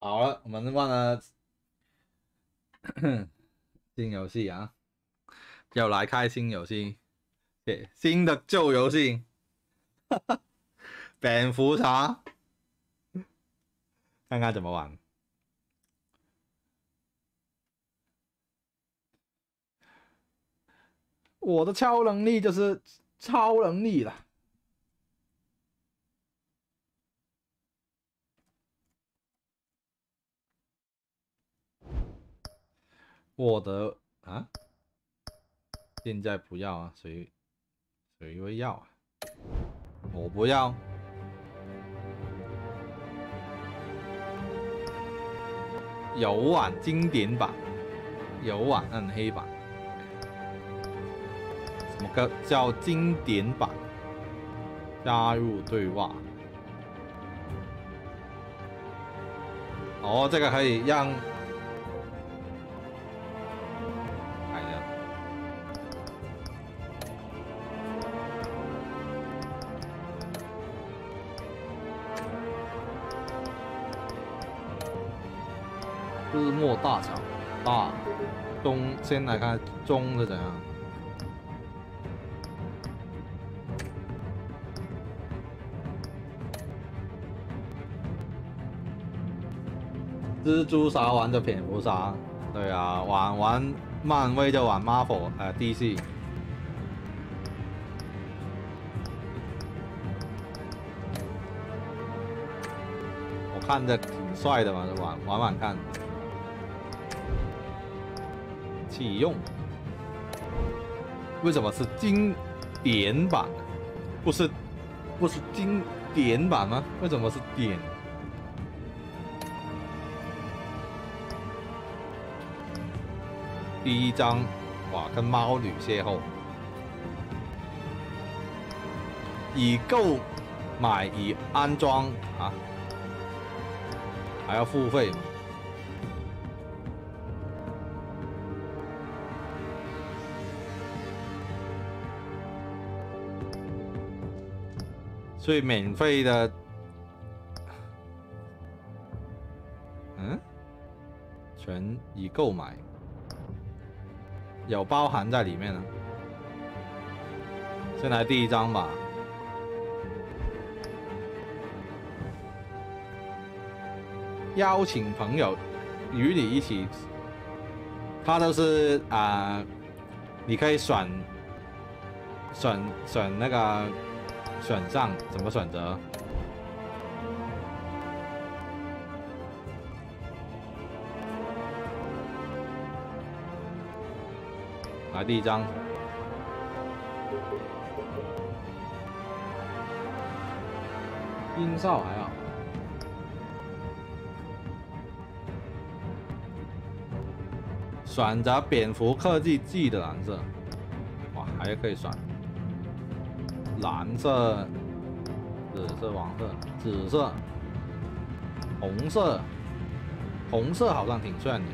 好了，我们玩了新游戏啊，又来开新游戏，新的旧游戏，蝙蝠侠，看看怎么玩。我的超能力就是超能力了。我的啊，现在不要啊，谁会要啊？我不要。有玩经典版，有玩暗黑版。什么个叫经典版？加入对话。哦，这个可以让。日末大桥，大中，先来看中是怎样。蜘蛛侠玩的蝙蝠侠，对啊，玩漫威就玩 Marvel， DC。我看着挺帅的嘛，玩看。启用，为什么是经典版？不是经典版吗？为什么是典？第一章，哇，跟猫女邂逅，已购买已安装啊，还要付费。所以免费的，全已购买，有包含在里面呢。先来第一章吧。邀请朋友与你一起，它都是你可以选那个。选项怎么选择？来第一张，音效还好。选择蝙蝠科技季的蓝色，哇，还可以选。蓝色、紫色、黄色、紫色、红色，红色好像挺炫的。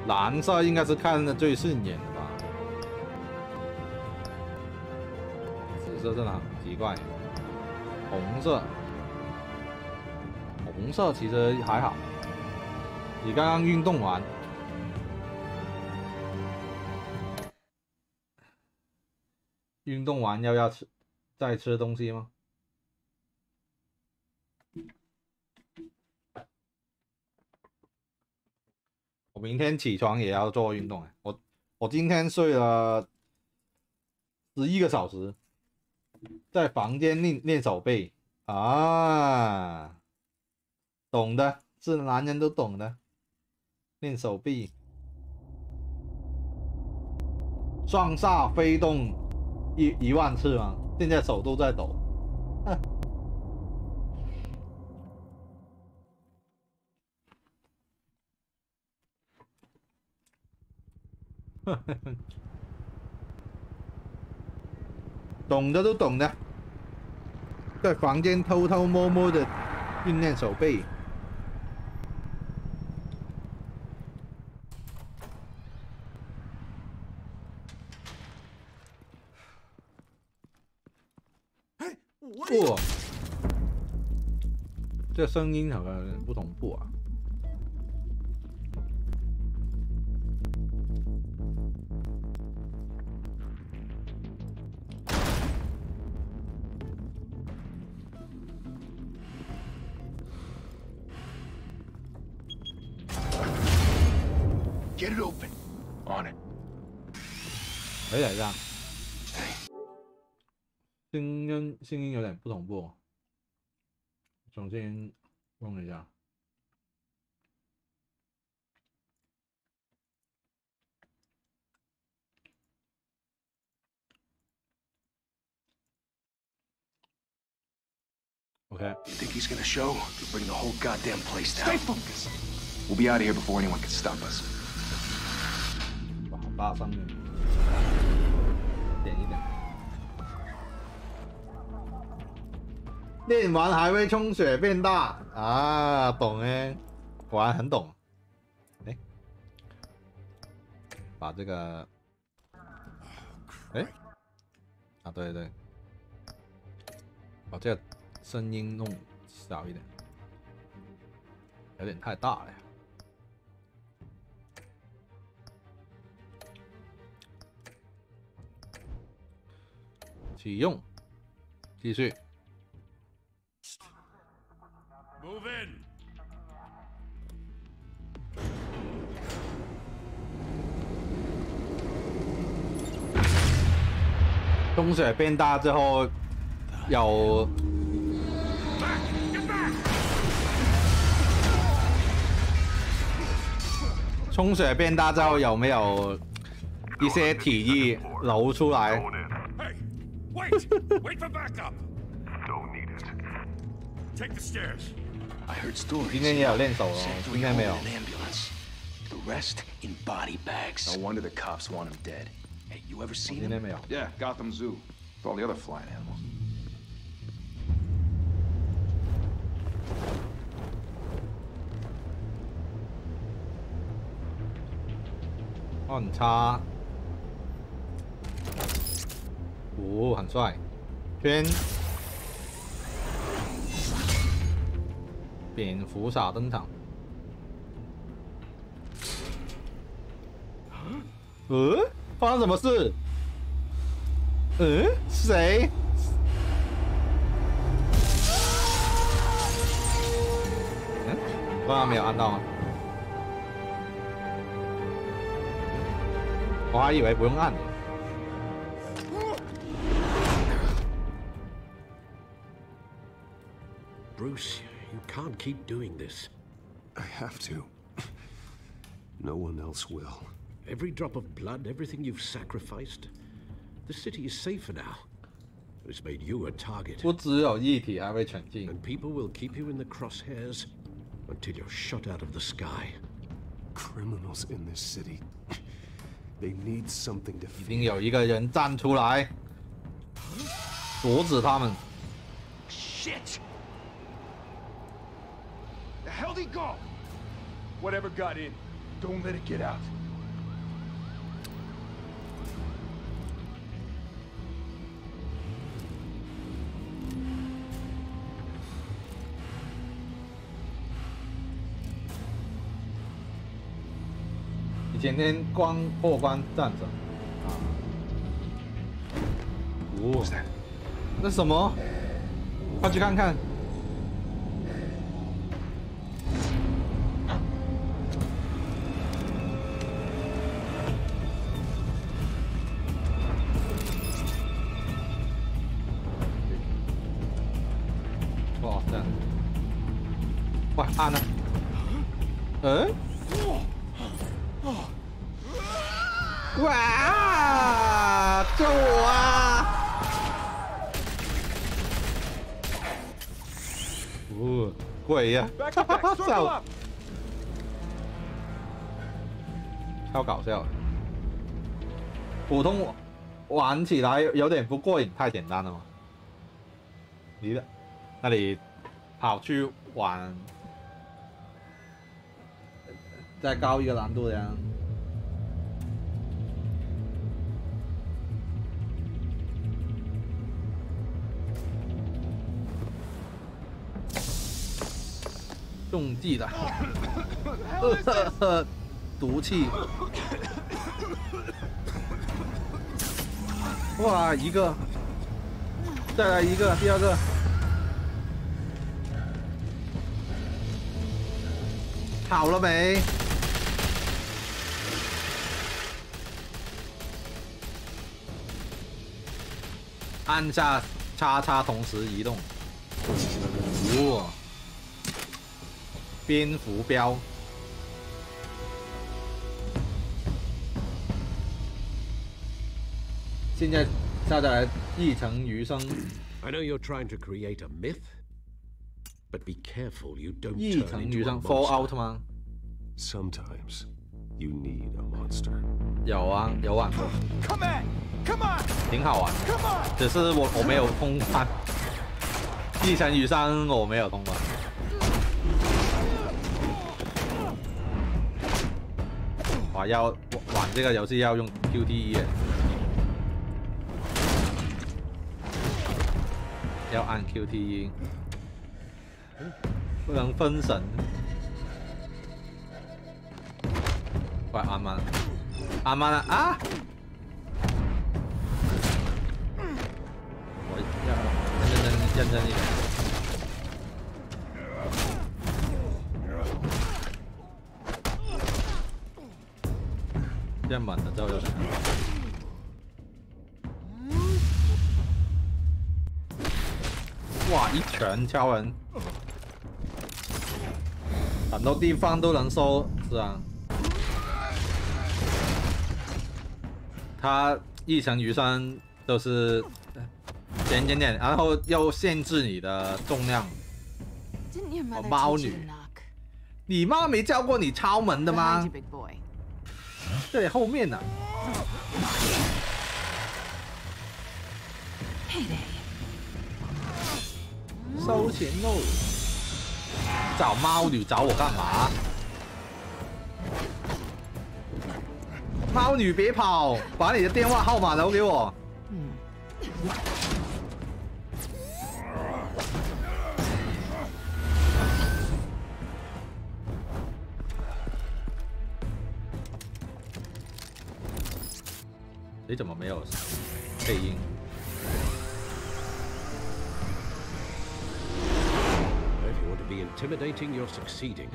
蓝色应该是看的最顺眼的吧？紫色真的很奇怪。红色其实还好。你刚刚运动完，要再吃东西吗？我明天起床也要做运动。我今天睡了11个小时，在房间练手背啊，懂的，是男人都懂的。练手臂，双煞飞动1万次吗？现在手都在抖。懂的都懂的，在房间偷偷摸摸的训练手背。哇，这声音好像有点不同步啊。Get it open. On it. 有点像，声音有点不同步，重新弄一下。OK。 You think he's gonna show? He'll bring the whole goddamn place down. Stay focused. We'll be out of here before anyone can stop us. 哇，大上面点一点。练完还会充血变大啊，懂哎，果然很懂。哎，把这个，哎，啊对对，把这个声音弄小一点，有点太大了呀。启用，继续。Move in. 充血变大之后有。 充血变大之后有没有一些体液流出来？ Hey, wait! Wait for backup. Don't need it. Take the stairs. I heard stories. 今天也有练手哦，今天没有。 The rest in body bags. No wonder the cops want him dead. Hey, you ever seen him? 今天没有。 Yeah, Gotham Zoo. With all the other flying animals. 很差，哦，很帅，圈，蝙蝠侠登场，发生什么事？谁？刚刚没有按到吗？ 我还以为不用按。 Bruce, you can't keep doing this. I have to. No one else will. Every drop of blood, everything you've sacrificed. The city is safer now. It's made you a target. 不只有液体还会前进。 And people will keep you in the crosshairs until you're shot out of the sky. Criminals in this city. They need something to 一定有一个人站出来，阻止他们。 Shit! The hell'd he go? Whatever got in, don't let it get out. 前天破关战争啊，哦，那什么？快去看看。哇，这样，哇，按了，哇！救我啊！哦，鬼呀！超搞笑。普通玩起来有点不过瘾，太简单了嘛。你的那里跑去玩，再高一个难度这样。 Hey, 中计了，毒气。哇，一个，再来一个，第二个。好了没？按下叉叉同时移动。哇！蝙蝠镖。现在下载来一城余生。I know you're trying to create a myth, but be careful you don't 一 turn 城 into 余 a 生 Fallout monster. 吗？ Sometimes you need a monster. 有啊，有玩过， Come on! Come on! 挺好玩。 Come on! 只是我没有通关。一城余生我没有通关。哇，要玩这个游戏要用 QTE 耶，要按 QTE， 不能分神。喂，阿曼，阿曼啊！啊！我要认真一点。这样猛的之后就行。哇！一拳敲人，很多地方都能收，是啊。他一城余生都是点点点，然后又限制你的重量。猫女，你妈没教过你敲门的吗？这里后面呢、收钱喽！找猫女找我干嘛？猫女别跑，把你的电话号码留给我。你怎么没有配音？ If you want to be intimidating, you're succeeding.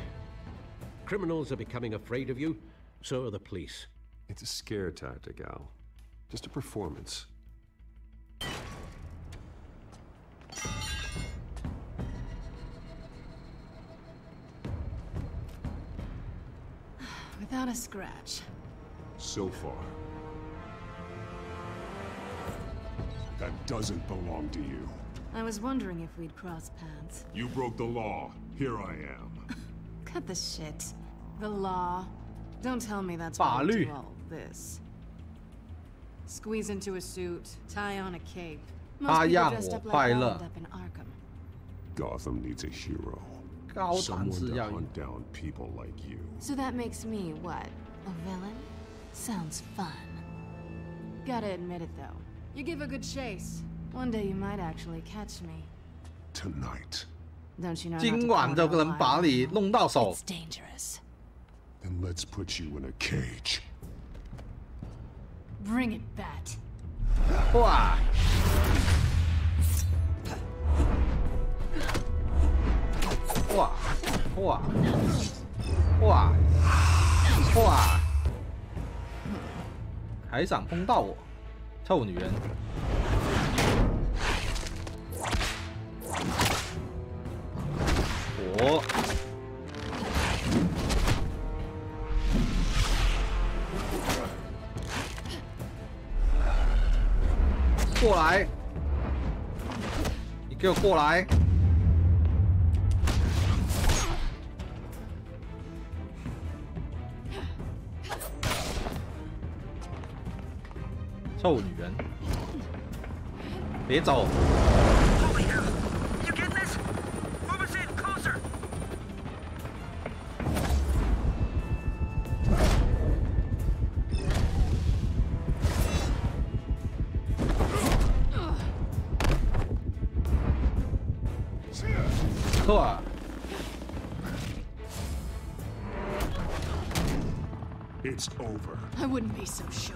Criminals are becoming afraid of you, so are the police. It's a scare tactic, Al. Just a performance. Without a scratch. So far. That doesn't belong to you. I was wondering if we'd cross paths. You broke the law. Here I am. Cut the shit. The law. Don't tell me that's法 why we 律 do all this. Squeeze into a suit, tie on a cape. Most 他 people 让 dressed 我 up 快 like 乐 wound up in Arkham. Gotham needs a hero. 高谈 Someone 是 to 要 hunt down people like you. So that makes me what? A villain? Sounds fun. Gotta admit it though. You give a good chase. One day you might actually catch me. Tonight. Don't you know? 今晚就能把你弄到手。 It's dangerous. Then let's put you in a cage. Bring it, Bat. 哇！哇！哇！哇！哇！还想碰到我，臭女人！我。 过来！你给我过来！臭女人，别走！ You get this? Move us in closer. 错。it's over. I wouldn't be so sure.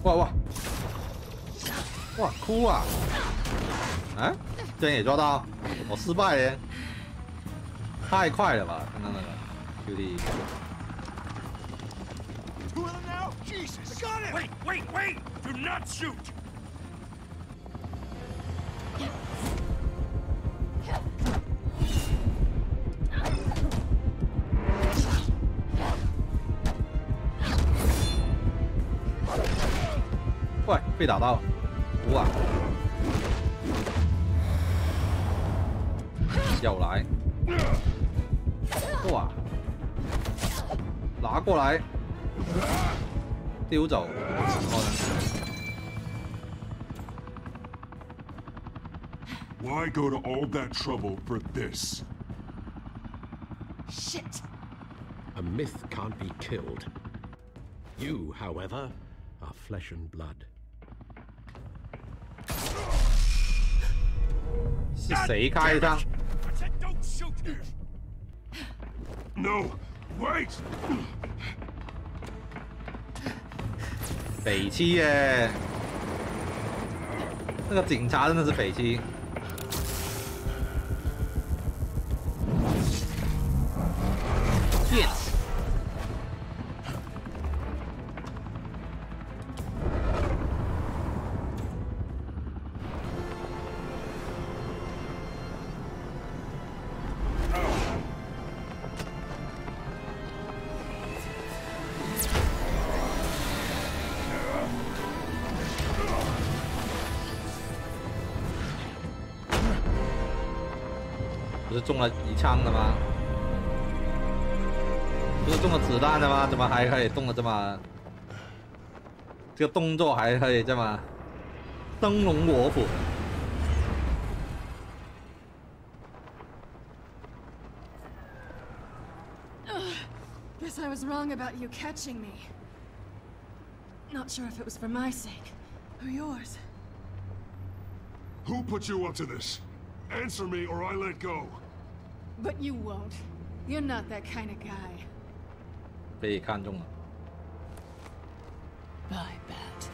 哇哇哇！哭啊！啊，这人也抓到，我失败耶！太快了吧，刚刚那个 QT。 Two of them now? Jesus! Got it! Wait! Do not shoot! 喂，被打到，哇！又来，哇！拿过来，丢走，Why go to all that trouble for this? Shit! A myth can't be killed. You, however, are flesh and blood. 是谁开枪？ I said don't shoot! No, wait! 匪妻耶！那个警察真的是匪妻。变。不是中了一枪的吗？不是中了子弹的吗？怎么还可以动得这么？这个动作还可以这么灯笼火斧？ Guess I was wrong about you catching me. Not sure if it was for my sake or yours. Who put you up to this? Answer me or I let go. But you won't. You're not that kind of guy. 被看中了。 I bet.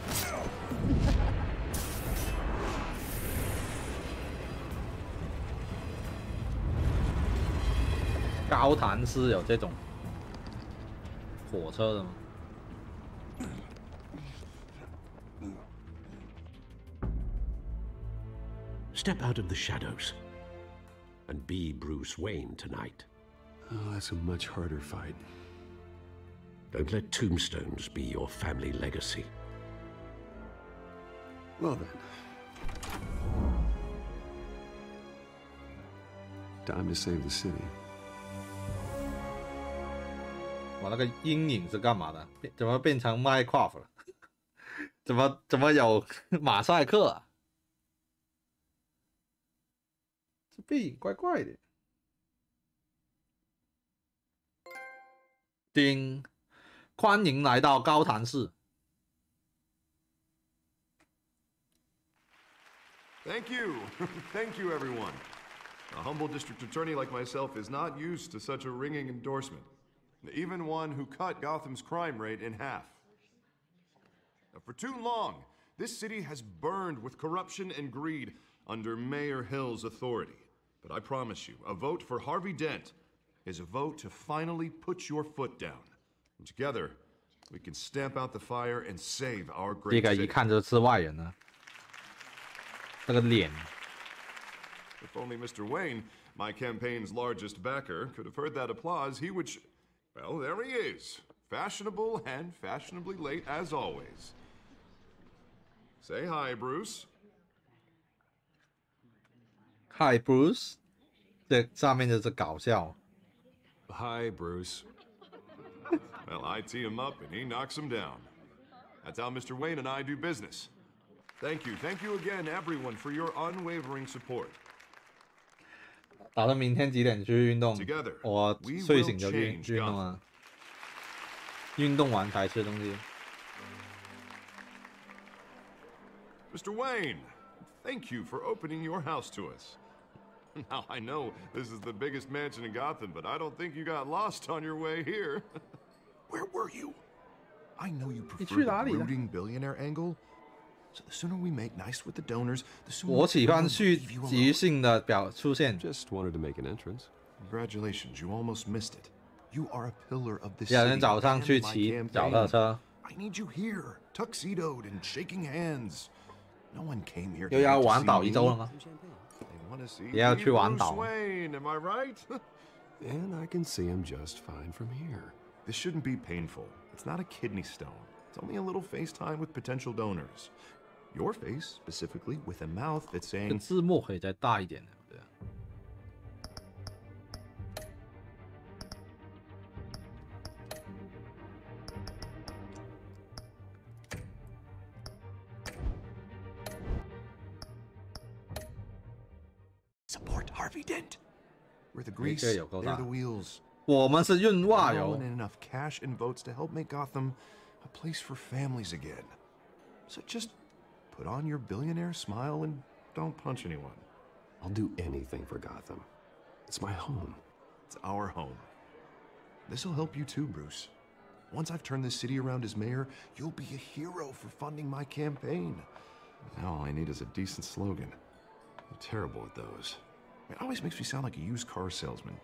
高谭市有这种火车的吗？ Step out of the shadows and be Bruce Wayne tonight. Oh, that's a much harder fight. Don't let tombstones be your family legacy. Well then. Time to save the city. 我那个阴影是干嘛的？怎么变成 Minecraft 了？怎么有马赛克啊？这背影怪怪的。叮，欢迎来到高谭市。 Thank you. Thank you, everyone. A humble district attorney like myself is not used to such a ringing endorsement. Even one who cut Gotham's crime rate in half. For too long, this city has burned with corruption and greed under Mayor Hill's authority. But I promise you, a vote for Harvey Dent is a vote to finally put your foot down. And together, we can stamp out the fire and save our 这 great 个 city. 一看就是外人呢。这个脸。 If only Mr. Wayne, my campaign's largest backer, could have heard that applause, he would... Well, there he is. Fashionable and fashionably late as always. Say hi, Bruce. Hi Bruce， 这上面就是搞笑。 Hi, Bruce. Well, I tee him up and he knocks him down. That's how Mr. Wayne and I do business. Thank you again, everyone, for your unwavering support. 打算明天几点去运动？我睡醒就去运动啊，运动完才吃东西。Mr. Wayne, thank you for opening your house to us. Now, I know this is the biggest mansion in Gotham, but I don't think you got lost on your way here. Where were you? I know you prefer the brooding billionaire angle, so the sooner we make nice with the donors, the sooner 我喜欢续集性的出现。 Just wanted to make an entrance. Congratulations, you almost missed it. You are a pillar of this 有 city 人早上 and 去 my 骑脚踏 campaign. 车， I need you here, tuxedoed and shaking hands. No one came here 又要 to 玩岛 see 一周了 me. 吗？ They want to see 也要去玩 Bruce 岛。 Wayne, am I right? And I can see him just fine from here. This shouldn't be painful. It's not a kidney stone. It's only a little FaceTime with potential donors. Your face, specifically, with a mouth that's 这 saying, 字幕可以再大一点的，对。 support Harvey Dent. We're the grease, they're the wheels. 我们是运袜 All 油 in enough cash and votes to help make Gotham a place for families again. So just put on your billionaire smile and don't punch anyone. I'll do anything for Gotham. It's my home. It's our home. This'll help you too, Bruce. Once I've turned this city around as mayor, you'll be a hero for funding my campaign. Now all I need is a decent slogan. I'm terrible at those. It always makes me sound like a used car salesman.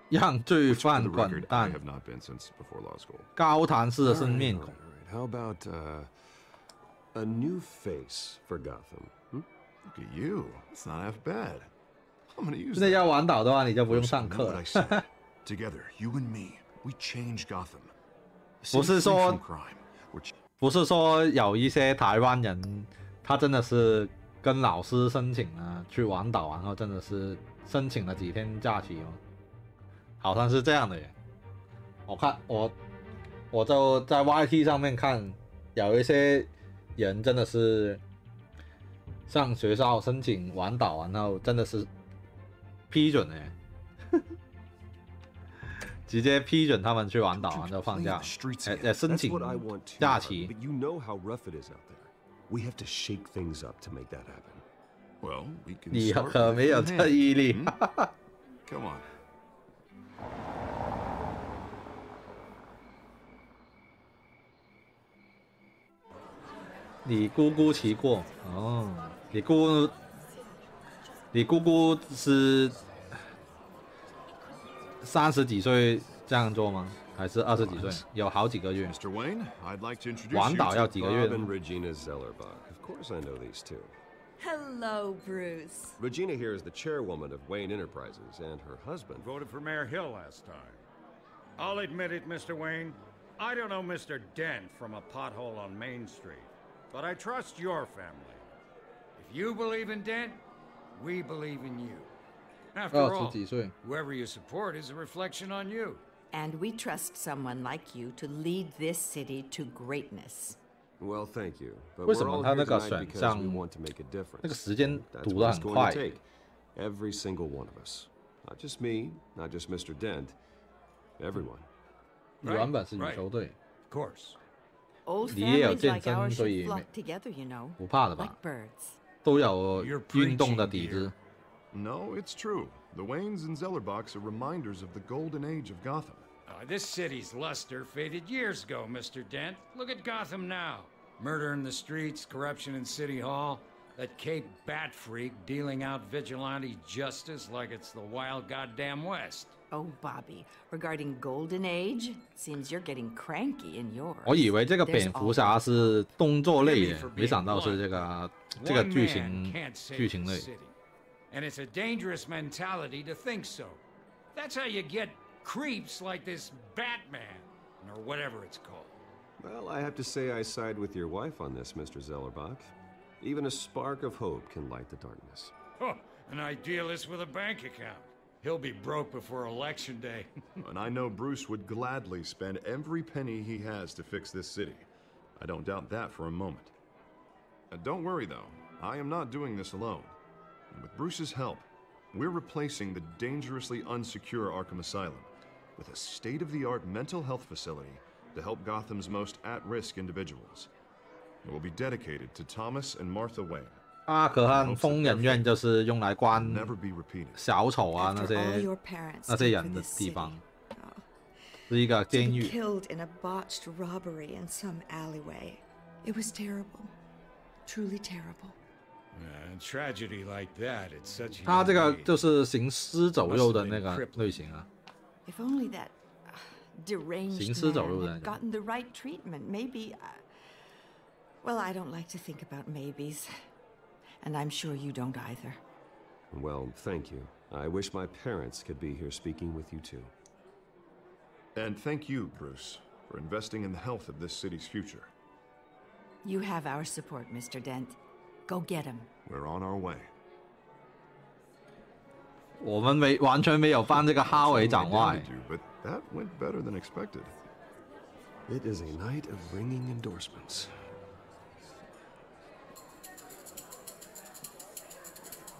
让罪 Which, for 犯 the 滚 record, I 蛋， have not been since before law school. 高谈式的生面孔。 How about a new face for Gotham? Look at you. It's not half bad. I'm gonna use 现在 that. 要玩岛的话，你就不用 Bruce, 上 you know 课 what 了 I。said. Together, you and me, we change Gotham. A city 不是 free 说 from crime. We're 不是说有一些台湾人，他真的是跟老师申请了去玩岛，然后真的是申请了几天假期哦，好像是这样的耶。我看我就在 YT 上面看，有一些人真的是上学校申请玩岛，然后真的是批准的耶。直接批准他们去玩岛，然后放假，申请 That's what I want too, 假 Harvey, 期。 But you know how rough it is out there. We have to shake things up to make that happen. Well, we can 你 start 可 with 没有 a 这 hand. 毅力。 Come on. 你姑姑骑过哦，你姑姑是30几岁这样做吗？还是20几岁？有好几个月。 Mr. Wayne, I'd like to introduce 玩 you 岛要 to 几个月 Bob 的 and Regina Zellerbach. Of course I know these two. Hello, Bruce. Regina here is the chairwoman of Wayne Enterprises, and her husband. Voted for Mayor Hill last time. I'll admit it, Mr. Wayne. I don't know Mr. Dent from a pothole on Main Street, but I trust your family. If you believe in Dent, we believe in you. After all, 几岁？ whoever you support is a reflection on you. And we trust someone like you to lead this city to greatness. Well, thank you. But 为什 we're 么 all 他 here 那个 tonight 选 because 项 we want to make a difference. 那个时间 That's 读 what 得 it's 很 going 快 to。take. Every single one of us. Not just me, not just Mr. Dent. Everyone. 你原本是羽球队， Of course. Old 你也有 families 健 like 身， ours 所 should 以 flock together, you know, 不怕的吧 like？birds. 都有 You're 运动的 preaching, 底子 dear.。 No, it's true. The Waynes and Zellerbachs are reminders of the golden age of Gotham. This city's luster faded years ago, Mr. Dent. Look at Gotham now. Murder in the streets, corruption in City Hall, that Cape Bat freak dealing out vigilante justice like it's the wild goddamn West. Oh, Bobby, regarding Golden Age, seems you're getting cranky in yours. 我以为这个 There's 蝙蝠侠是动作类的 Forgive me，for 没想到 being 是这个这个 One 剧 man 情 can't save 剧情 the 类。 city. And it's a dangerous mentality to think so. That's how you get creeps like this Batman, or whatever it's called. Well, I have to say I side with your wife on this, Mr. Zellerbach. Even a spark of hope can light the darkness. Oh, an idealist with a bank account. He'll be broke before Election Day. And I know Bruce would gladly spend every penny he has to fix this city. I don't doubt that for a moment. Don't worry, though. I am not doing this alone. And with Bruce's help, we're replacing the dangerously unsecure Arkham Asylum with a state-of-the-art mental health facility to help Gotham's most at-risk individuals. It will be dedicated to Thomas and Martha Wayne. 阿可汗疯人院就是用来关 Never be repeated. 小丑啊那些人的地方，是一个监狱。 Killed in a botched robbery in some alleyway. It was terrible, truly terrible. Tragedy like that, it's such a. 他这个就是行尸走肉的那个类型啊。 If only that deranged man had gotten the right treatment, maybe. Well, I don't like to think about maybes, and I'm sure you don't either. Well, thank you. I wish my parents could be here speaking with you too. And thank you, Bruce, for investing in the health of this city's future. You have our support, Mr. Dent. Go get him. We're on our way. 我们完全没有帮这个哈维讲话。 But that went better than expected. It is a night of ringing endorsements.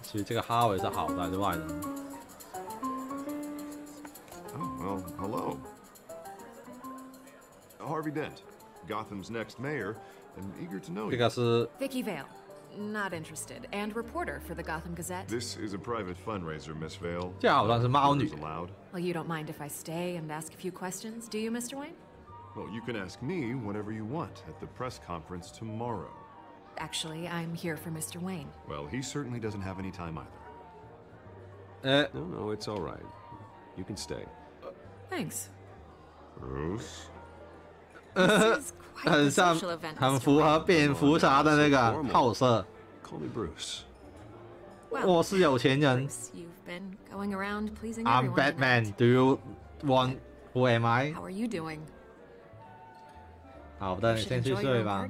其实这个哈维是好的还是坏的？ Oh, well, hello. Harvey Dent, Gotham's next mayor, and eager to know 这 you. 个是 Vicky Vale. Not interested. And reporter for the Gotham Gazette. This is a private fundraiser, Miss Vale. 这好像是猫女。 Allowed. Well, you don't mind if I stay and ask a few questions, do you, Mr. Wayne? Well, you can ask me whatever you want at the press conference tomorrow. Actually, I'm here for Mr. Wayne. Well, he certainly doesn't have any time either. No, it's all right. You can stay. Thanks. Bruce? 很像，很符合蝙蝠侠的那个套色。 Call me Bruce. 我是有钱人。 You've been going around pleasing I'm everyone. Batman. Do you want? Who am I? How are you doing? 好的，你先去睡吧。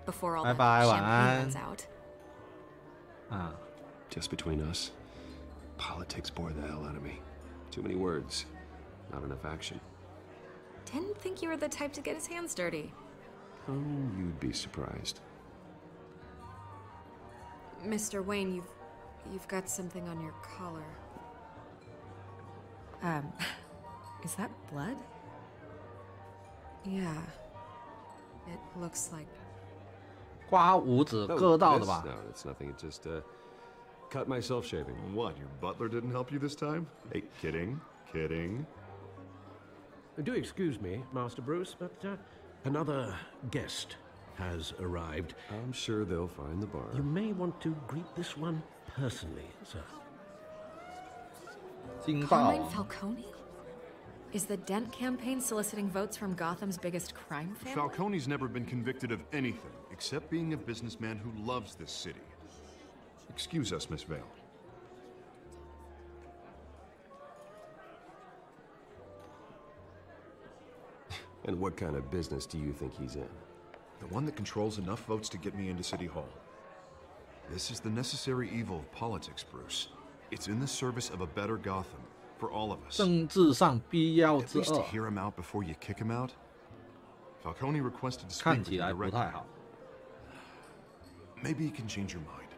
Before all 拜 that 拜，晚 champagne 安 runs。out. 啊， Just between us, politics bore the hell out of me. Too many words, not enough action. Didn't think you were the type to get his hands dirty. Oh, you'd be surprised. Mr. Wayne, you've got something on your collar. Is that blood? Yeah. It looks like. 刮胡子割到的吧？ No, it's nothing. It just cut myself shaving. What, your butler didn't help you this time? Hey, kidding. Do excuse me, Master Bruce, but another guest has arrived. I'm sure they'll find the bar. You may want to greet this one personally, sir. 惊爆 Carmine Falcone? Is the Dent campaign soliciting votes from Gotham's biggest crime family? Falcone's never been convicted of anything except being a businessman who loves this city. Excuse us, Miss Vale. And what kind of business do you think he's in? The one that controls enough votes to get me into City Hall. This is the necessary evil of politics, Bruce. It's in the service of a better Gotham, for all of us. 政治上必要 At 之 least to 恶， hear him out before you kick him out. Falcone requested to speak 看 with 起 you 来不 directly. 太好。 Maybe he can change your mind.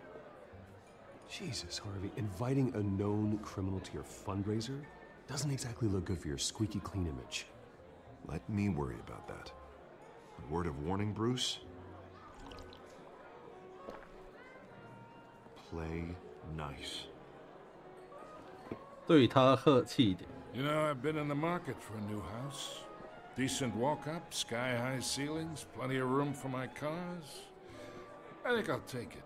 Jesus, Harvey, inviting a known criminal to your fundraiser doesn't exactly look good for your squeaky clean image. Let me worry about that. A word of warning, Bruce. Play nice. 对他客气一点。 You know, I've been in the market for a new house. Decent walk-up, sky-high ceilings, plenty of room for my cars. I think I'll take it.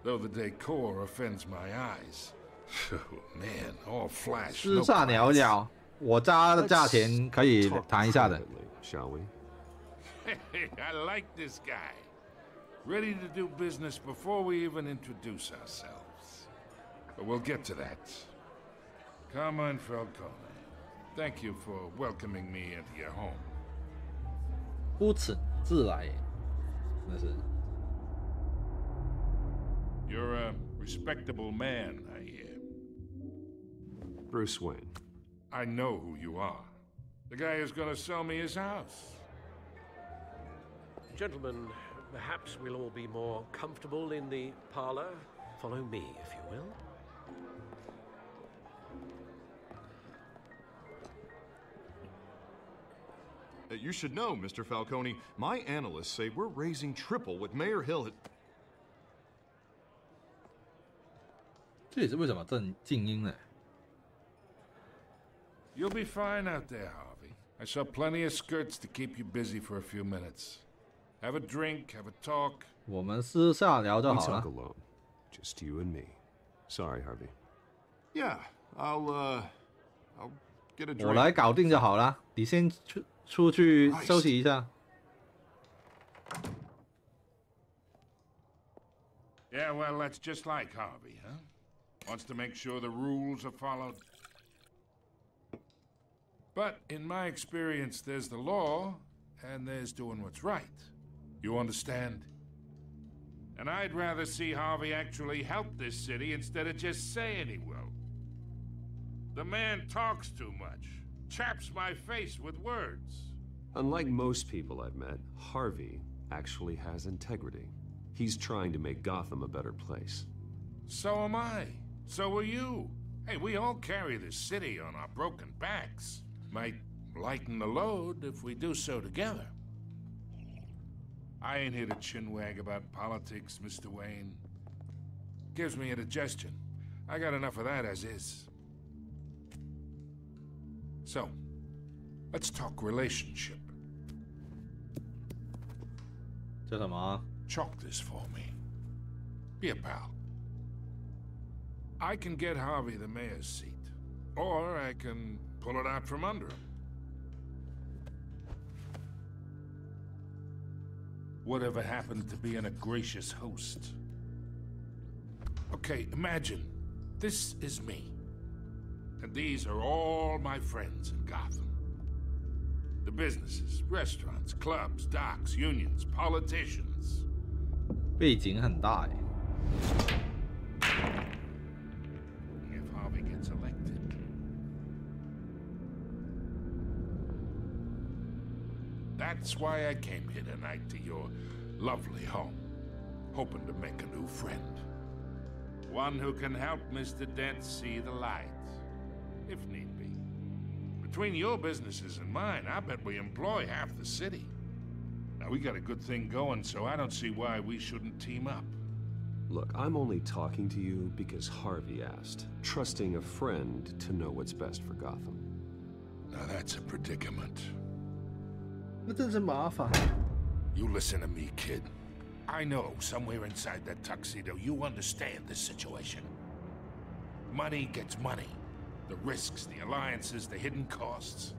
Though the decor offends my eyes. Oh, man, all flash, 私 no 下聊 class. 聊，我家的价钱可以 Talk 谈一下的。 privately, shall we? Hey, I like this guy. Ready to do business before we even introduce ourselves. But we'll get to that. Carmine Falcone, thank you for welcoming me into your home. 不请自来，那是 You're a respectable man, I hear. Bruce Wayne. I know who you are. The guy who's gonna sell me his house. Gentlemen, perhaps we'll all be more comfortable in the parlor. Follow me, if you will. You should know, Mr. Falcone, my analysts say we're raising triple with Mayor Hill. 这也是为什么静音呢？ You'll be fine out there, Harvey. I saw plenty of skirts to keep you busy for a few minutes. Have a drink, have a talk. 我们私下聊就 We 好 talk 了。 alone. Just you and me. Sorry, Harvey. Yeah, I'll get a 我 drink. 来搞定就好了，你先出去休息一下。 Yeah, well, that's just like Harvey, huh? Wants to make sure the rules are followed. But in my experience, there's the law, and there's doing what's right. You understand? And I'd rather see Harvey actually help this city instead of just saying he will. The man talks too much, chaps my face with words. Unlike most people I've met, Harvey actually has integrity. He's trying to make Gotham a better place. So am I. So are you. Hey, we all carry this city on our broken backs. Might lighten the load if we do so together. I ain't here to chinwag about politics, Mr. Wayne. Gives me indigestion. I got enough of that as is. So, let's talk relationship. 叫什么？ Chalk this for me. Be a pal. I can get Harvey the mayor's seat, or I can pull it out from under him. Whatever happened to being a gracious host? Okay, imagine this is me, and these are all my friends in Gotham. The businesses, restaurants, clubs, docks, unions, politicians. 背景很大耶。 If Harvey gets elected. That's why I came here tonight to your lovely home, hoping to make a new friend. One who can help Mr. Dent see the light, if need be. Between your businesses and mine, I bet we employ half the city. Now, we got a good thing going, so I don't see why we shouldn't team up. Look, I'm only talking to you because Harvey asked, trusting a friend to know what's best for Gotham. Now that's a predicament. 那真是麻烦。 You listen to me, kid. I know somewhere inside that tuxedo you understand this situation. Money gets money. The risks, the alliances, the hidden costs.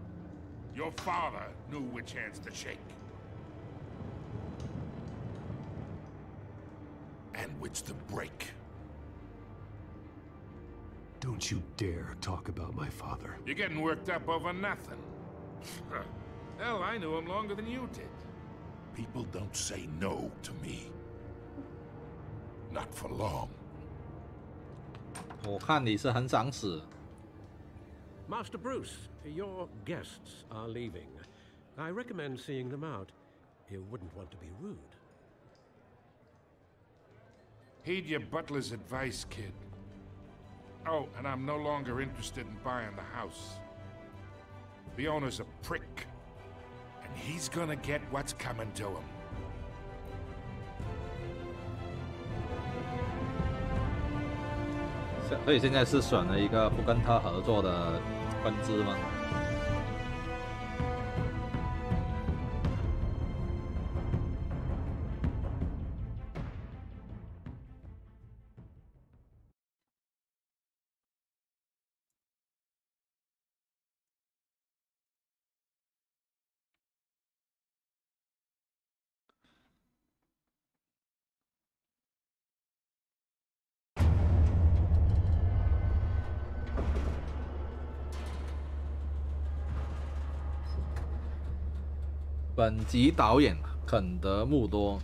Your father knew which hands to shake. And which to break. Don't you dare talk about my father. You're getting worked up over nothing. Hell, I knew him longer than you did. People don't say no to me. Not for long. 我看你是很想死。 Master Bruce, your guests are leaving. I recommend seeing them out. You wouldn't want to be rude. Heed your butler's advice, kid. Oh, and I'm no longer interested in buying the house. The owner's a prick. And he's gonna get what's coming to him. 所以现在是选了一个不跟他合作的分支吗？本集导演肯德·穆多、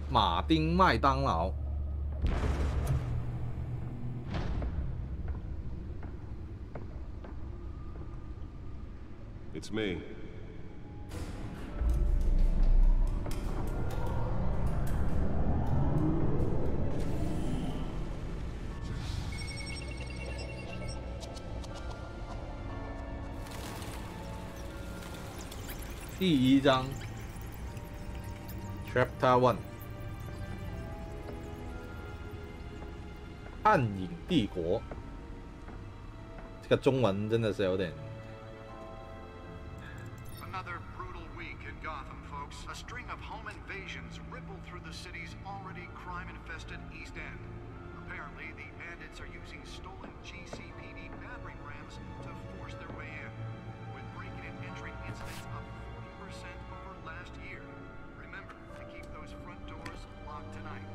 马丁·麦当劳。 It's me. 第1章 Chapter 1， 暗影帝国。这个中文真的是有点。 Another brutal week in Gotham, folks. A string of home invasions rippled through the city's already crime-infested East End. Apparently, the bandits are using stolen GCPD battering rams to force their way in, with breaking and entering incidents up 40% over last year. Remember to keep those front doors locked tonight.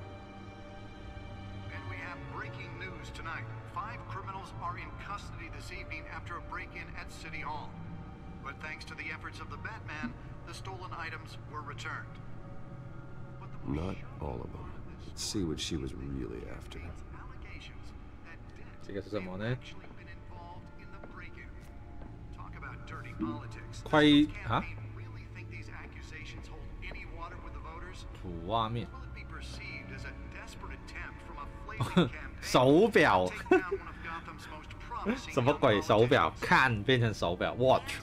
And we have breaking news tonight. 5 criminals are in custody this evening after a break-in at City Hall. But thanks to the efforts of the Batman, the stolen items were returned. Not all of them. Let's see what she was really after. 这个是什么呢？ 快啊！土画面，手表，什么鬼手表？看变成手表 ，watch。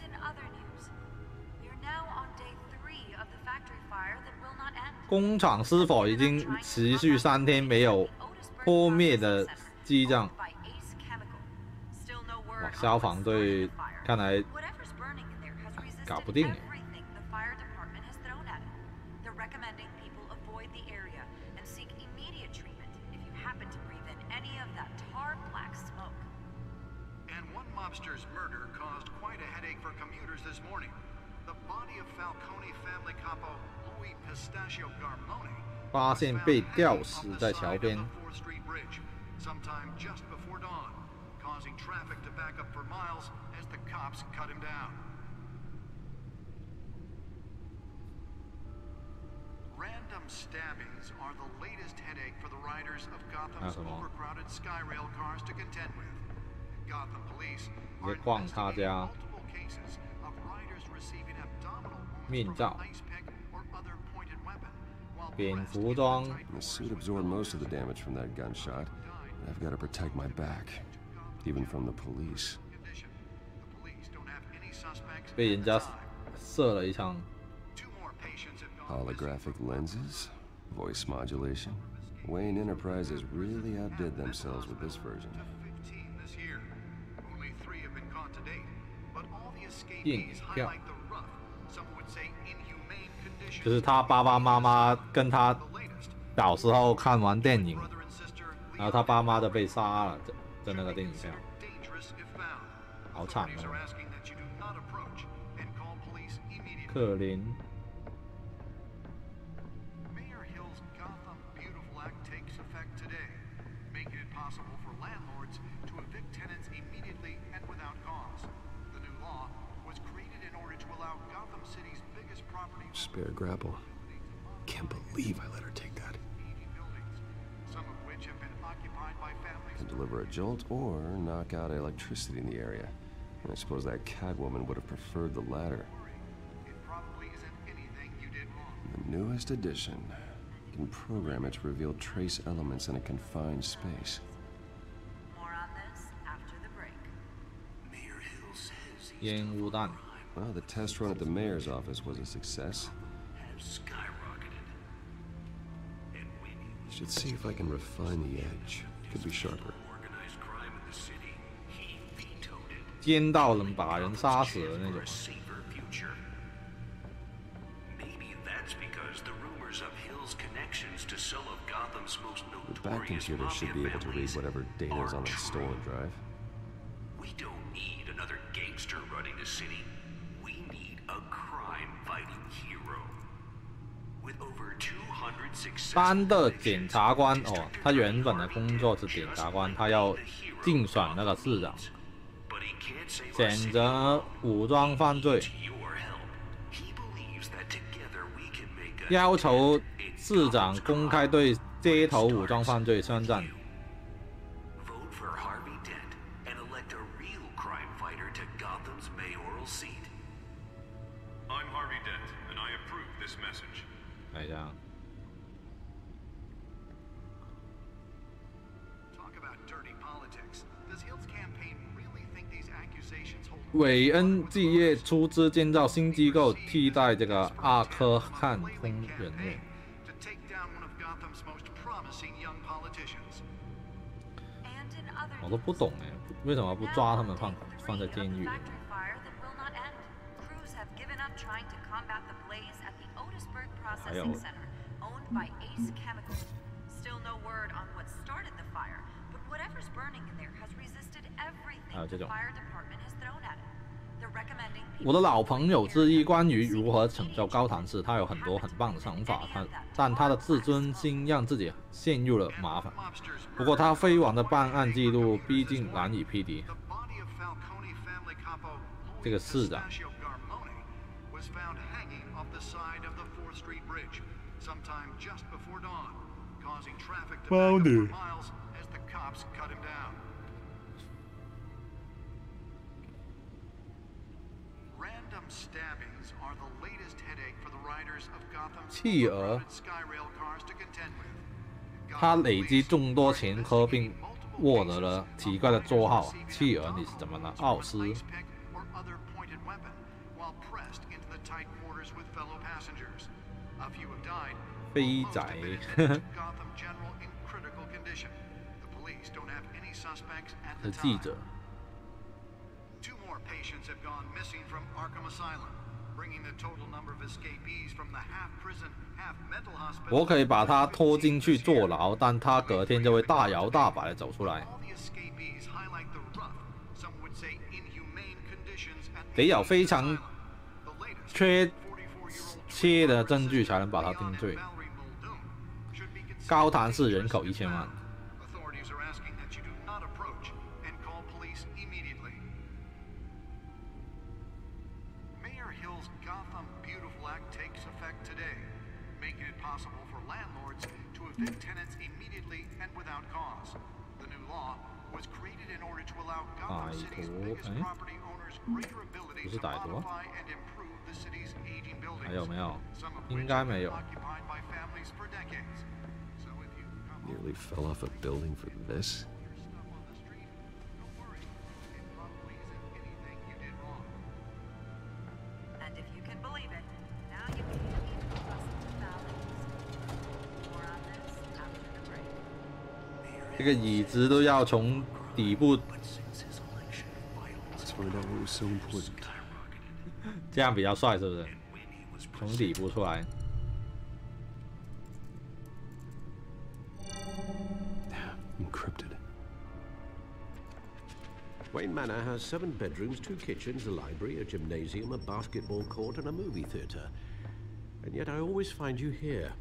工厂是否已经持续3天没有破灭的迹象？哇，消防队看来搞不定耶。And one mobster's murder caused quite a headache for commuters this morning. The body of Falcone family capo 发现被吊死在桥边。Random stabbings are the latest headache for the riders of Gotham's overcrowded Skyrail cars to contend with. Gotham police are investigating multiple cases of riders receiving abdominal wounds from an ice pick or other pointed weapon. 蝙蝠装。 The suit absorbed most of the damage from that gunshot. I've got to protect my back, even from the police. 被人家射了一枪。 Holographic lenses, voice modulation. Wayne Enterprises really outdid themselves with this version. 电影票，就是他爸爸妈妈跟他小时候看完电影，然后他爸妈都被杀了，在那个电影票，好惨哦。可怜。 Spare grapple. Can't believe I let her take that. Can deliver a jolt or knock out electricity in the area. And I suppose that Catwoman would have preferred the latter. The newest edition. You can program it to reveal trace elements in a confined space. More on this after the break. Mayor Hill says 烟雾弹。 Well, the test run at the mayor's office was a success. Should see if I can refine the edge. Could be sharper. 奸到能把人杀死的那种。 The back computer should be able to read whatever data is on that stolen drive. We don't need another gangster running the city. We need a crime-fighting hero. With over 200 successful 班的检察官哦，他原本的工作是检察官，他要竞选那个市长，选择武装犯罪，要求市长公开对街头武装犯罪宣战。 看一下。韦恩继业出资建造新机构，替代这个阿科汉空人员。我都不懂哎，为什么不抓他们放在监狱里？还有。 还有这种，我的老朋友之一，关于如何拯救高谭市，他有很多很棒的想法，但他的自尊心让自己陷入了麻烦。不过他飞往的办案记录毕竟难以匹敌。这个市长。 猫女。 企鹅，他累积众多前科并获得了奇怪的绰号。企鹅，你是怎么了？奥斯。飞仔。是记者。 我可以把他拖进去坐牢，但他隔天就会大摇大摆地走出来。得有非常确切的证据才能把他定罪。高谭市人口1000万。 不是歹徒，还有没有？应该没有。Nearly fell off a building for this. And if you can believe it, now you can hear me discuss the balance. More on this after the break. 这个椅子都要从底部。 这样比较帅，是不是？从底部出来。Encrypted. Wayne Manor has 7 bedrooms, 2 kitchens, a library, a gymnasium, a basketball court, and a movie theater. And yet I always find you here,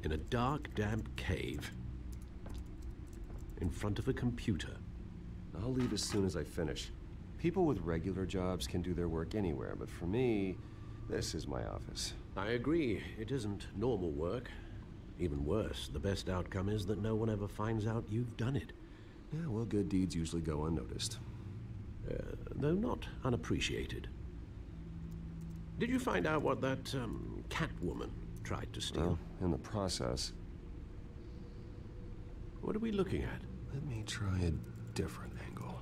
in a dark, damp cave, in front of a computer. I'll leave as soon as I finish. People with regular jobs can do their work anywhere, but for me, this is my office. I agree. It isn't normal work. Even worse, the best outcome is that no one ever finds out you've done it. Yeah, well, good deeds usually go unnoticed. Though not unappreciated. Did you find out what that, cat woman tried to steal? Well, in the process. What are we looking at? Let me try a different angle.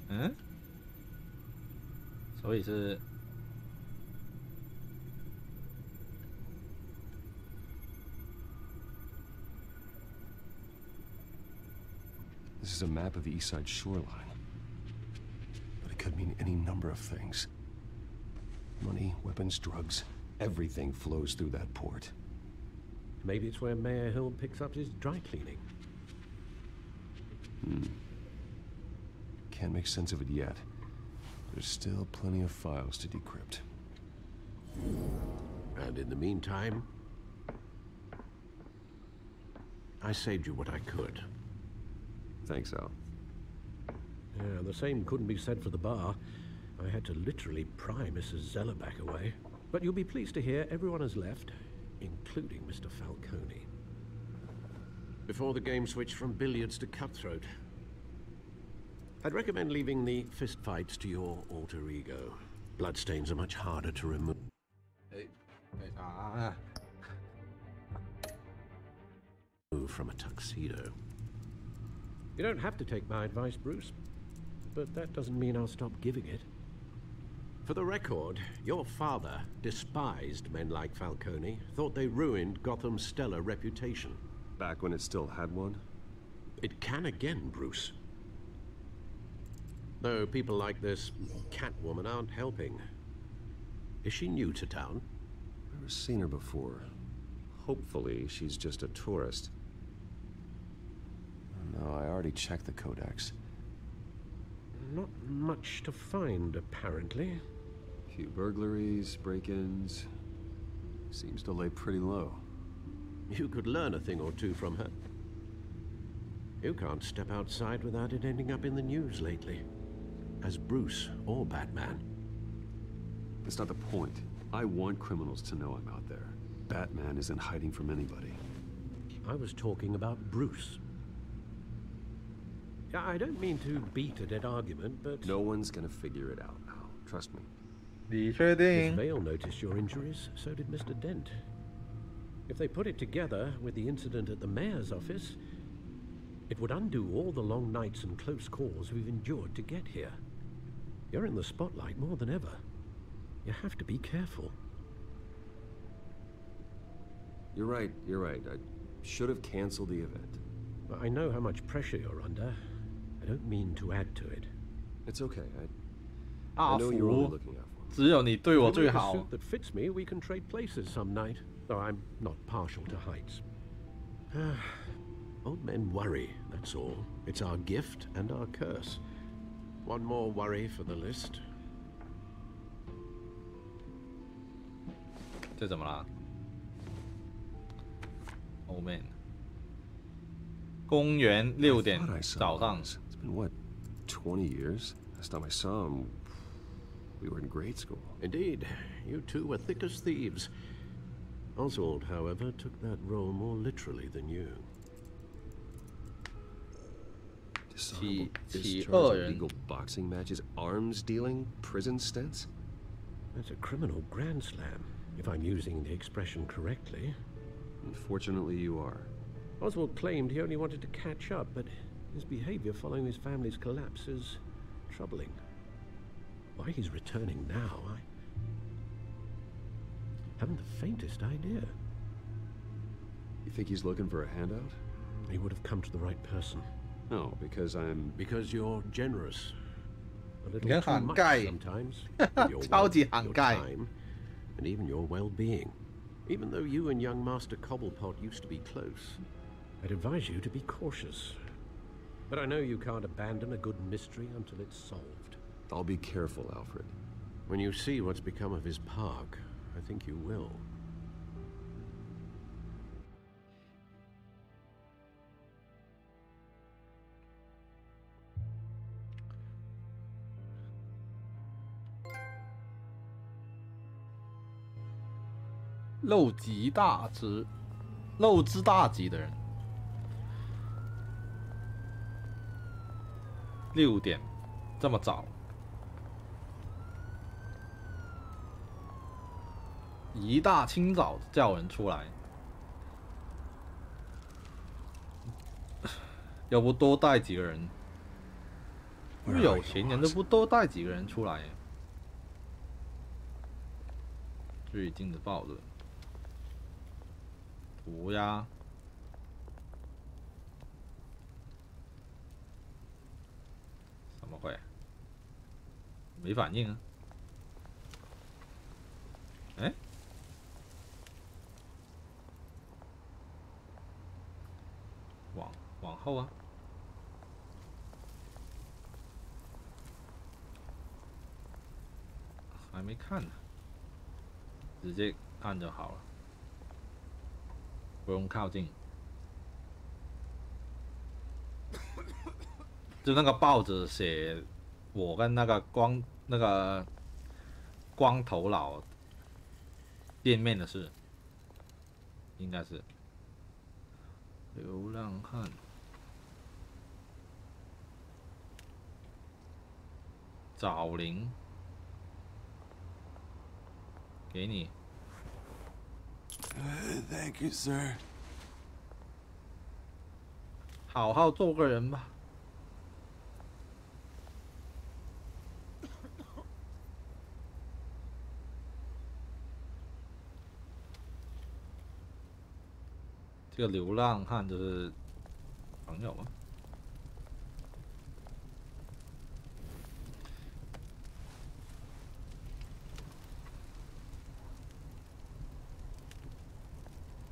Hmm? 所以是 This is a map of the East Side shoreline. But it could mean any number of things. Money, weapons, drugs, everything flows through that port. Maybe it's where Mayor Hill picks up his dry cleaning. Can't make sense of it yet. There's still plenty of files to decrypt. And in the meantime, I saved you what I could. Thanks, Al. Yeah, the same couldn't be said for the bar. I had to literally pry Mrs. Zellerback away. But you'll be pleased to hear everyone has left, including Mr. Falcone. Before the game switched from billiards to cutthroat. I'd recommend leaving the fistfights to your alter ego. Bloodstains are much harder to remove. From a tuxedo. You don't have to take my advice, Bruce, but that doesn't mean I'll stop giving it. For the record, your father despised men like Falcone, thought they ruined Gotham's stellar reputation. Back when it still had one? It can again, Bruce. Though people like this Catwoman aren't helping. Is she new to town? Never seen her before. Hopefully, she's just a tourist. No, I already checked the codex. Not much to find, apparently. Few burglaries, break-ins. Seems to lay pretty low. You could learn a thing or two from her. You can't step outside without it ending up in the news lately. As Bruce or Batman. That's not the point. I want criminals to know I'm out there. Batman isn't hiding from anybody. I was talking about Bruce. Yeah, I don't mean to beat a dead argument, but... No one's gonna figure it out now. Trust me. Miss Vale noticed your injuries, so did Mr. Dent. If they put it together with the incident at the mayor's office, it would undo all the long nights and close calls we've endured to get here. You're in the spotlight more than ever. You have to be careful. You're right. I should have canceled the event. I know how much pressure you're under. I don't mean to add to it. It's okay. I know you're only looking out for me. 只有你对我最好。 A suit that fits me, we can trade places some night. Though I'm not partial to heights. Old men worry, that's all. It's our gift and our curse. One more worry for the list. 这怎么了 ？Old man。公元6点早上。 It's been what, 20 years? Last time I saw him, we were in grade school. Indeed, you two were thick as thieves. Oswald, however, took that role more literally than you. Dishonorable discharge, illegal boxing matches, arms dealing, prison stints? That's a criminal grand slam, if I'm using the expression correctly. Unfortunately, you are. Oswald claimed he only wanted to catch up, but his behavior following his family's collapse is troubling. Why he's returning now, I haven't the faintest idea. You think he's looking for a handout? He would have come to the right person. No, because I'm... Because you're generous. A little 你看 too 涵 much 盖 sometimes. With your 超级 wealth, 涵 your 盖 time, and even your well-being. Even though you and young Master Cobblepot used to be close, I'd advise you to be cautious. But I know you can't abandon a good mystery until it's solved. I'll be careful, Alfred. When you see what's become of his park, I think you will. “漏极大之大吉”的人，6点这么早，一大清早叫人出来，要不多带几个人？有钱人都不多带几个人出来？最近的报论。 涂鸦，怎么会？没反应啊？哎，往后啊，还没看呢，直接按就好了。 不用靠近，就那个报纸写我跟那个光头佬见面的事，应该是流浪汉。找零，给你。Thank you, sir. 好好做个人吧。这个流浪汉就是朋友吗？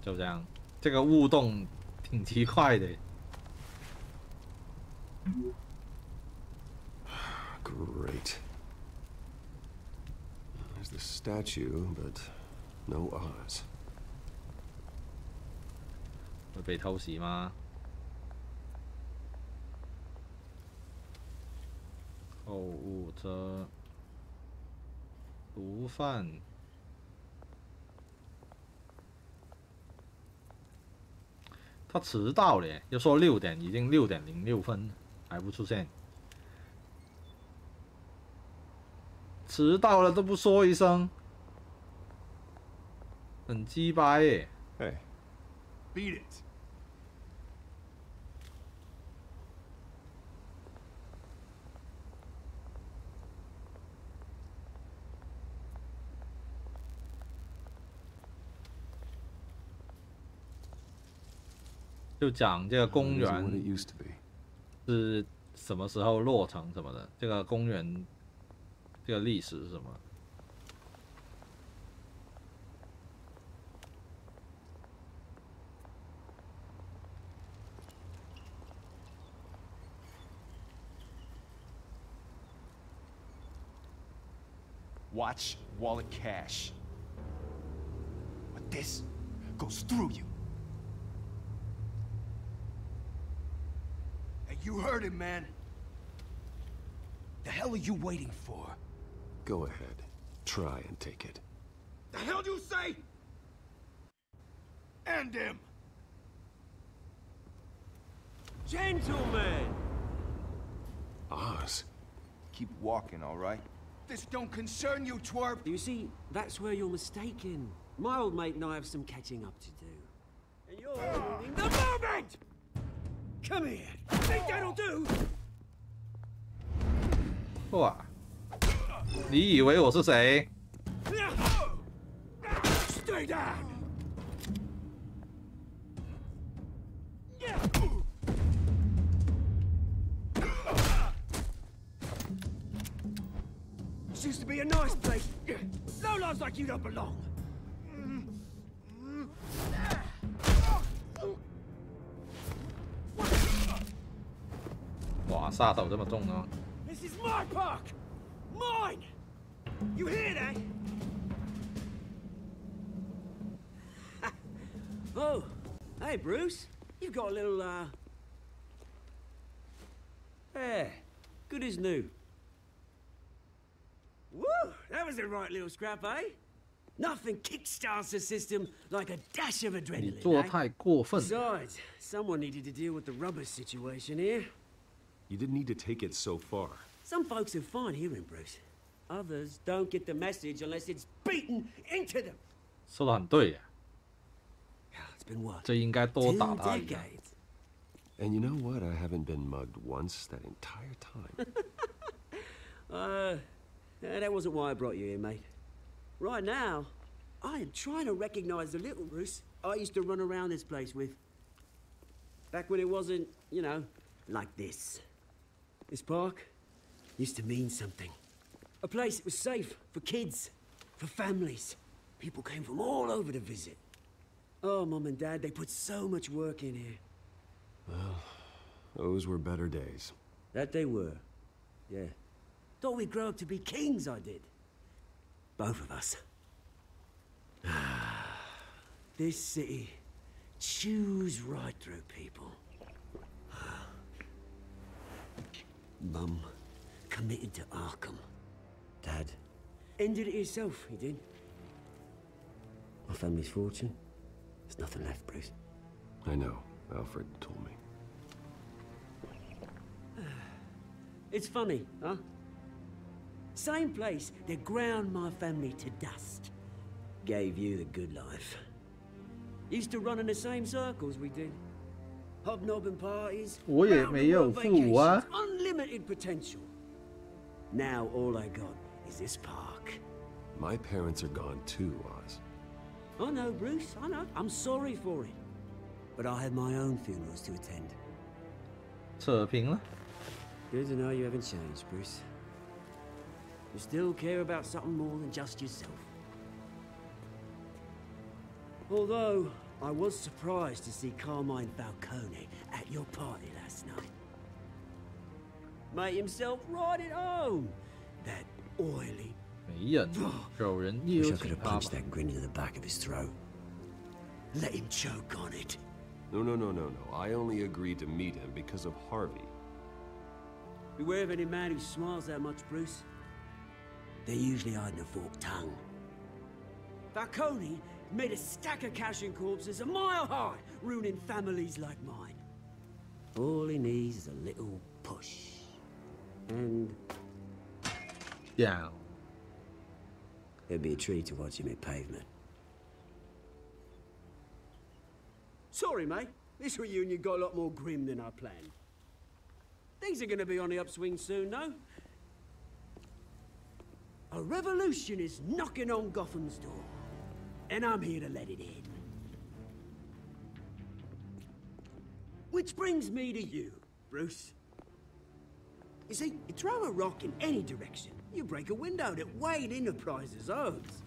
就这样，这个互动挺奇怪的。Great. There's the statue, but no Oz. 会被偷袭吗？购物车，毒贩。他迟到了，又说6点，已经6点06分，还不出现。迟到了都不说一声，很鸡掰耶。Hey. Beat it. 就讲这个公园是什么时候落成什么的，这个公园这个历史是什么？ Watch wallet cash. But this goes through you. Hey, you heard him, man. The hell are you waiting for? Go ahead. Try and take it. The hell do you say? End him! Gentlemen! Oz. Keep walking, all right? This don't concern you, twerp! You see, that's where you're mistaken. My old mate and I have some catching up to do. And you're ruining the moment! Come here! Think that'll do? 哇！你以为我是谁？ Stay down! This used to be a nice place. No lives like you don't belong. 哇，杀手这么重呢？ This is my park! Mine! You hear that? Oh, hey Bruce. You've got a little, Yeah, good as new. Woo! That was a right little scrap, eh? Nothing kickstarts the system like a dash of 你 adrenaline, 做 eh? 太过分了。 Besides, someone needed to deal with the rubber situation here. You didn't need to take it so far. Some folks are fine hearing, Bruce. Others don't get the message unless it's beaten into them. 说的很对呀， It's been what? 这应该多 2打他一下。 decades. And you know what? I haven't been mugged once that entire time. That wasn't why I brought you here, mate. Right now, I am trying to recognize the little Bruce I used to run around this place with. Back when it wasn't, you know, like this. This park used to mean something. A place that was safe for kids, for families. People came from all over to visit. Oh, Mum and Dad, they put so much work in here. Well, those were better days. That they were. Yeah. Thought we'd grow up to be kings, I did. Both of us. This city chews right through people. Mum committed to Arkham. Dad ended it himself, he did. My family's fortune. There's nothing left, Bruce. I know. Alfred told me. It's funny, huh? Same place that ground my family to dust. Gave you the good life. Used to run in the same circles we did. Hobnobbing parties. 我也没有付啊。Unlimited potential. Now all I got is this park. My parents are gone too, Oz. I know, Bruce, I know. I'm sorry for it. But I have my own funerals to attend. 扯平了。Good to know you haven't changed, Bruce. You still care about something more than just yourself. Although, I was surprised to see Carmine Falcone at your party last night. Made himself right at home. That oily... 没人，有人也 Wish 有 I could 请 have 他吧 punched。that grin into the back of his throat. Let him choke on it. No. I only agreed to meet him because of Harvey. Beware of any man who smiles that much, Bruce. They're usually hiding a forked tongue. Falcone made a stack of cash and corpses a mile high, ruining families like mine. All he needs is a little push. And... down. It'd be a treat to watch him hit pavement. Sorry, mate. This reunion got a lot more grim than I planned. Things are gonna be on the upswing soon, though. A revolution is knocking on Gotham's door. And I'm here to let it in. Which brings me to you, Bruce. You see, you throw a rock in any direction, you break a window that Wayne Enterprises owns.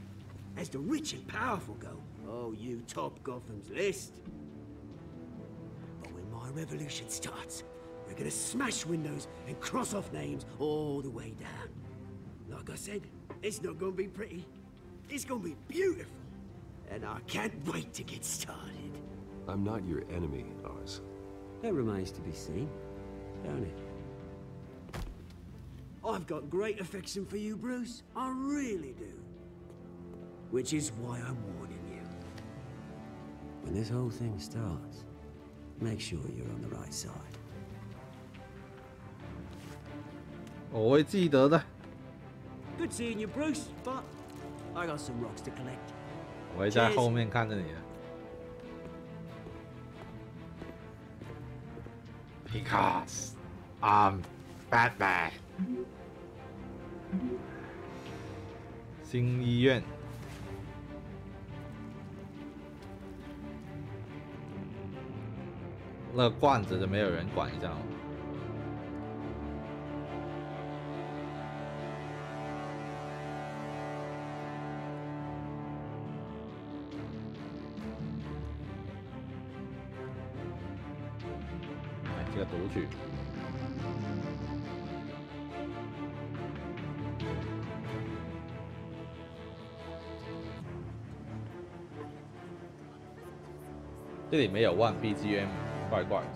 As the rich and powerful go, oh, you top Gotham's list. But when my revolution starts, we're gonna smash windows and cross off names all the way down. Like I said, it's not gonna be pretty. It's gonna be beautiful. And I can't wait to get started. I'm not your enemy, Oz. That remains to be seen, don't it? I've got great affection for you, Bruce. I really do. Which is why I'm warning you. When this whole thing starts, make sure you're on the right side. 我会记得的。 Good seeing you, Bruce, but I got some rocks to collect. 我会在后面看着你的。Because I'm Batman。新医院。那罐子就没有人管一下吗？这个读取。这里没有1 BGM， 怪怪的。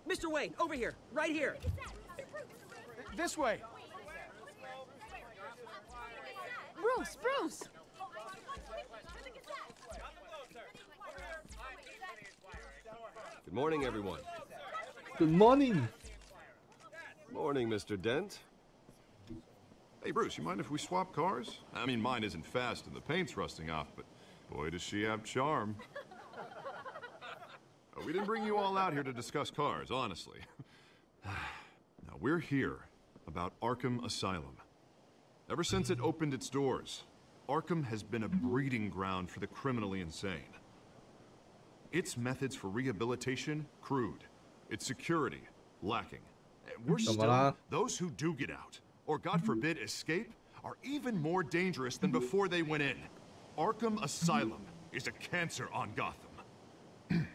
Mr. Wayne, over here, right here. This way. Bruce! Good morning, everyone. Good morning. Morning, Mr. Dent. Hey, Bruce, you mind if we swap cars? I mean, mine isn't fast and the paint's rusting off, but boy, does she have charm. We didn't bring you all out here to discuss cars, honestly. Now, we're here about Arkham Asylum. Ever since it opened its doors, Arkham has been a breeding ground for the criminally insane. Its methods for rehabilitation, crude. Its security, lacking. Worse still, those who do get out, or God forbid escape, are even more dangerous than before they went in. Arkham Asylum is a cancer on Gotham.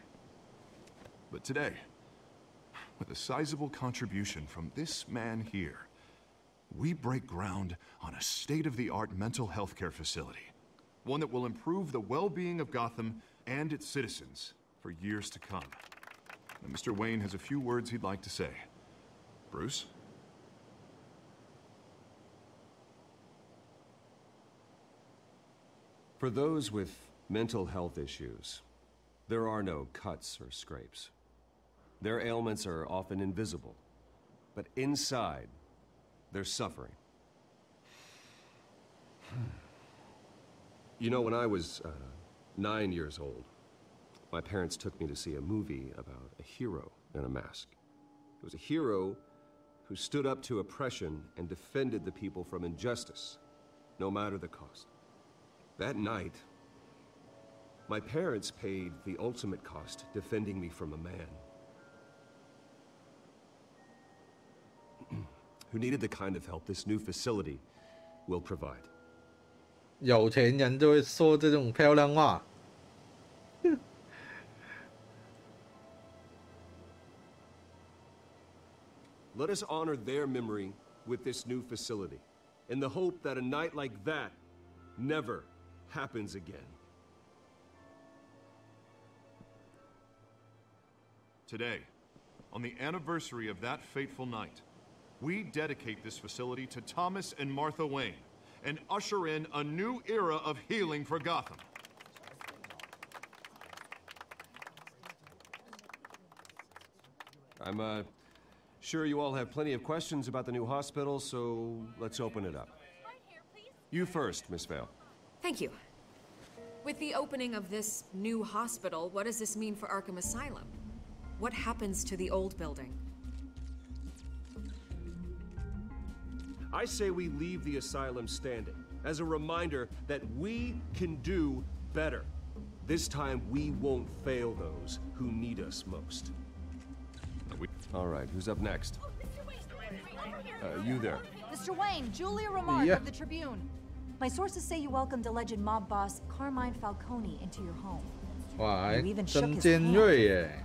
But today, with a sizable contribution from this man here, we break ground on a state-of-the-art mental health care facility. One that will improve the well-being of Gotham and its citizens for years to come. And Mr. Wayne has a few words he'd like to say. Bruce? For those with mental health issues. There are no cuts or scrapes. Their ailments are often invisible, but inside, they're suffering. You know, when I was 9 years old, my parents took me to see a movie about a hero in a mask. It was a hero who stood up to oppression and defended the people from injustice, no matter the cost. That night, my parents paid the ultimate cost defending me from a man who needed the kind of help this new facility will provide. 有钱人就会说这种漂亮话。Let us honor their memory with this new facility, in the hope that a night like that never happens again. Today, on the anniversary of that fateful night, we dedicate this facility to Thomas and Martha Wayne and usher in a new era of healing for Gotham. I'm sure you all have plenty of questions about the new hospital, so let's open it up. You first, Miss Vale. Thank you. With the opening of this new hospital, what does this mean for Arkham Asylum? What happens to the old building? I say we leave the asylum standing, as a reminder that we can do better. This time, we won't fail those who need us most. All right, who's up next? You there. Mr. Wayne, Julia Remark of the Tribune. My sources say you welcomed alleged mob boss Carmine Falcone into your home. 哇，还真尖锐耶！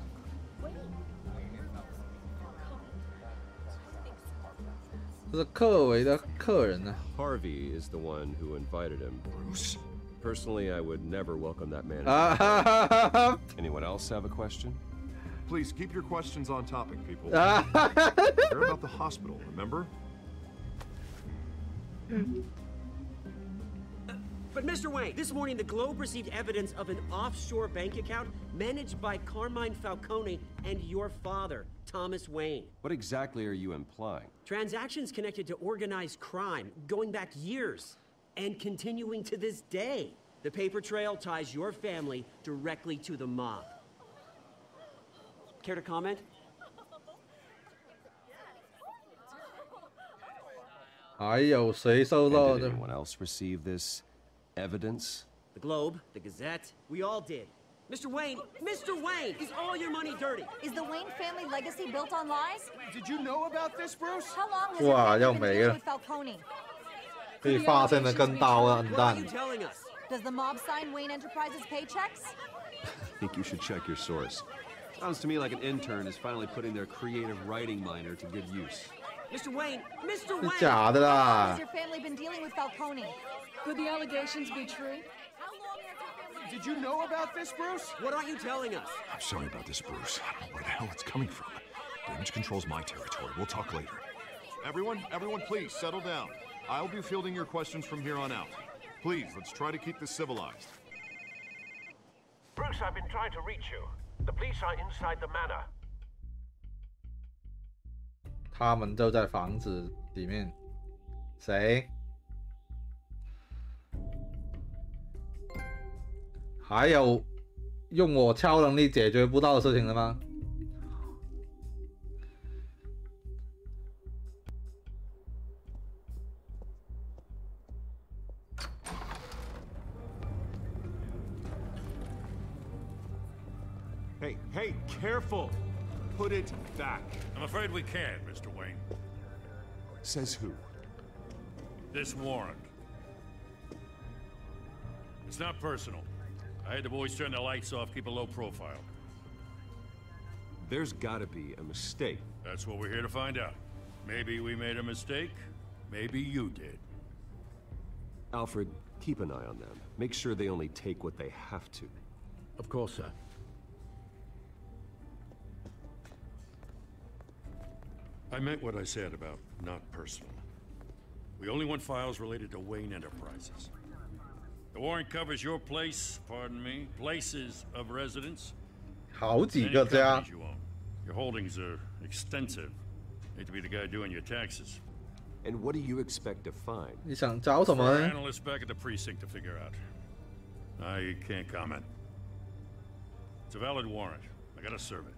这是克维的客人呢。Harvey is the one who invited him. Bruce. Personally, I would never welcome that man. Anyone else have a question? Please keep your questions on topic, people. They're about the hospital, remember? But Mr. Wayne, this morning the Globe received evidence of an offshore bank account managed by Carmine Falcone and your father, Thomas Wayne. What exactly are you implying? Transactions connected to organized crime going back years and continuing to this day. The paper trail ties your family directly to the mob. Care to comment? Did anyone else receive this evidence? The Globe, the Gazette, we all did. Mr. Wayne, is all your money dirty? Is the Wayne family legacy built on lies? Did you know about this, Bruce? How long has your family been dealing with Falcone? 可以发现的更高了，很淡。 Does the mob sign Wayne Enterprises paychecks? I think you should check your source. Sounds to me like an intern is finally putting their creative writing minor to good use. Mr. Wayne! 假的啦 Has your family been dealing with Falcone? Could the allegations be true? Did you know about this, Bruce? What aren't you telling us? I'm sorry about this, Bruce. I don't know where the hell it's coming from. Damage control's my territory. We'll talk later. Everyone, please settle down. I'll be fielding your questions from here on out. Please, let's try to keep this civilized. Bruce, I've been trying to reach you. The police are inside the manor. 他们就在房子里面。谁？还有用我超能力解决不到的事情了吗？ Hey, careful! Put it back. I'm afraid we can't, Mr. Wayne. Says who? This warrant. It's not personal. I had the boys turn the lights off, keep a low profile. There's gotta be a mistake. That's what we're here to find out. Maybe we made a mistake. Maybe you did. Alfred, keep an eye on them. Make sure they only take what they have to. Of course, sir. I meant what I said about not personal. We only want files related to Wayne Enterprises. The warrant covers your place, pardon me, places of residence. 好几个家。 Your holdings are extensive. Hate to be the guy doing your taxes. And what do you expect to find? 你想找什么 For 呢？ analysts back at the precinct to figure out. I can't comment. It's a valid warrant. I gotta serve it.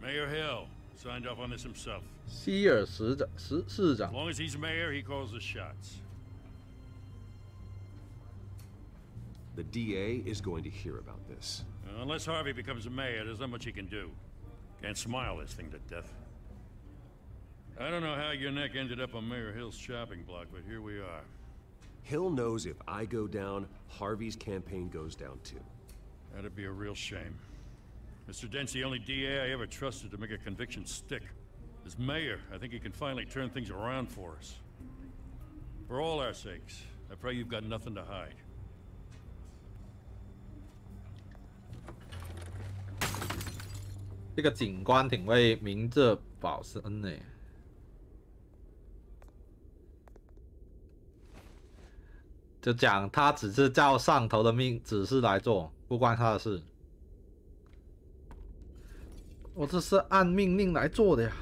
Mayor Hill signed off on this himself. 希尔市长。 As long as he's mayor, he calls the shots. The DA is going to hear about this. Unless Harvey becomes a mayor, there's not much he can do. Can't smile this thing to death. I don't know how your neck ended up on Mayor Hill's chopping block, but here we are. Hill knows if I go down, Harvey's campaign goes down too. That'd be a real shame. Mr. Dent's the only DA I ever trusted to make a conviction stick. As mayor, I think he can finally turn things around for us. For all our sakes, I pray you've got nothing to hide. 这个警官挺为明哲保身呢。就讲他只是照上头的指示来做，不关他的事。我这是按命令来做的呀，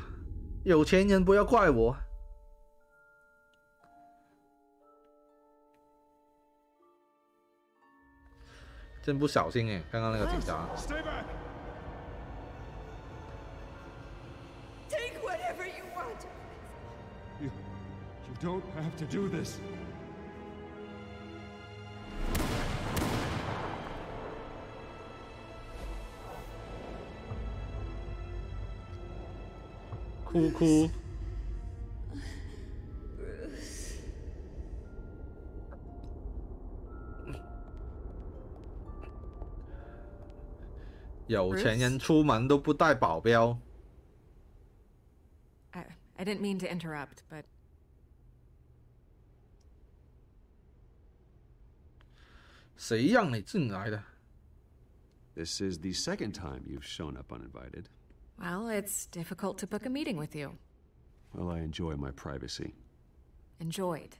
有钱人不要怪我。真不小心哎，刚刚那个警察。 Take whatever you want. You don't have to do this. 哭哭。有钱人出门都不带保镖。 I didn't mean to interrupt, but... 谁让你进来的? This is the second time you've shown up uninvited. Well, it's difficult to book a meeting with you. Well, I enjoy my privacy. Enjoyed.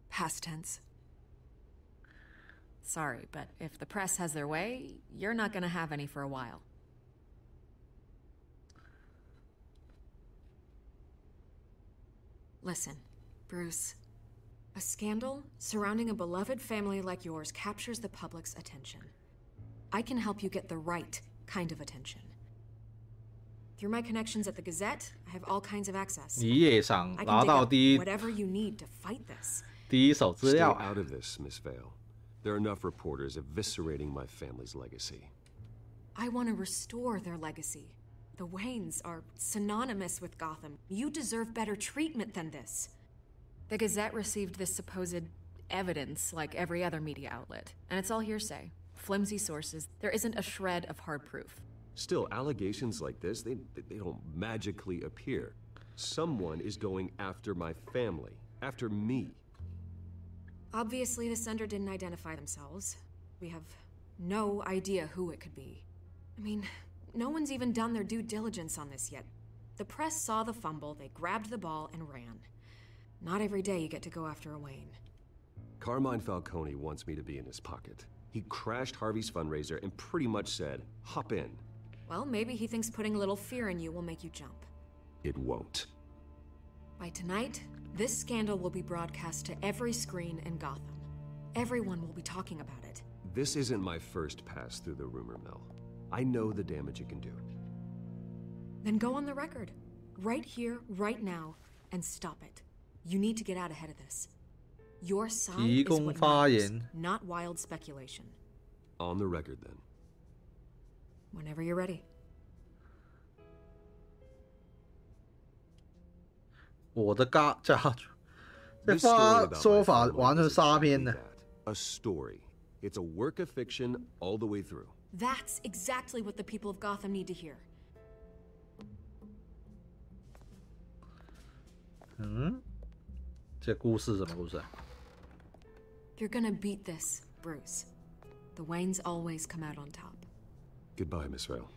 Past tense. Sorry, but if the press has their way, you're not gonna have any for a while. Listen, Bruce. A scandal surrounding a beloved family like yours captures the public's attention. I can help you get the right kind of attention. Through my connections at the Gazette, I have all kinds of access. 你也想拿到 whatever you need to fight this. 第一手资料。 Stay out of this, Miss Vale. There are enough reporters eviscerating my family's legacy. I want to restore their legacy. The Waynes are synonymous with Gotham. You deserve better treatment than this. The Gazette received this supposed evidence like every other media outlet, and it's all hearsay. Flimsy sources. There isn't a shred of hard proof. Still, allegations like this, they don't magically appear. Someone is going after my family, after me. Obviously, the sender didn't identify themselves. We have no idea who it could be. I mean, no one's even done their due diligence on this yet. The press saw the fumble, they grabbed the ball and ran. Not every day you get to go after a Wayne. Carmine Falcone wants me to be in his pocket. He crashed Harvey's fundraiser and pretty much said, hop in. Well, maybe he thinks putting a little fear in you will make you jump. It won't. By tonight, this scandal will be broadcast to every screen in Gotham. Everyone will be talking about it. This isn't my first pass through the rumor mill. I know the damage it can do. Then go on the record. Right here, right now, and stop it. You need to get out ahead of this. Your side is what matters, not wild speculation. On the record, then. Whenever you're ready. 我的家族，这说法完全杀编的。A story. It's a work of fiction all the way through. That's exactly what the people of Gotham need to hear. 这故事什么故事？ You're gonna beat this, Bruce. The Waynes always come out on top. Goodbye, Miss Vale.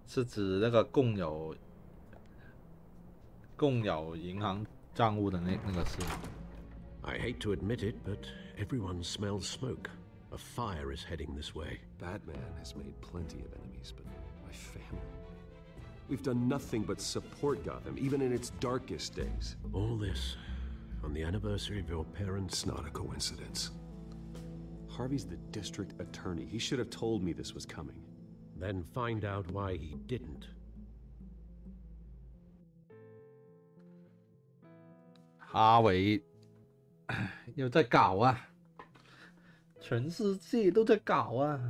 是指那个共有银行账户的那个事。I hate to admit it, but everyone smells smoke. A fire is heading this way. Batman has made plenty of enemies, but my family... We've done nothing but support Gotham, even in its darkest days. All this on the anniversary of your parents'... It's not a coincidence. Harvey's the district attorney. He should have told me this was coming. Then find out why he didn't. 哈维又在搞啊！全世界都在搞啊！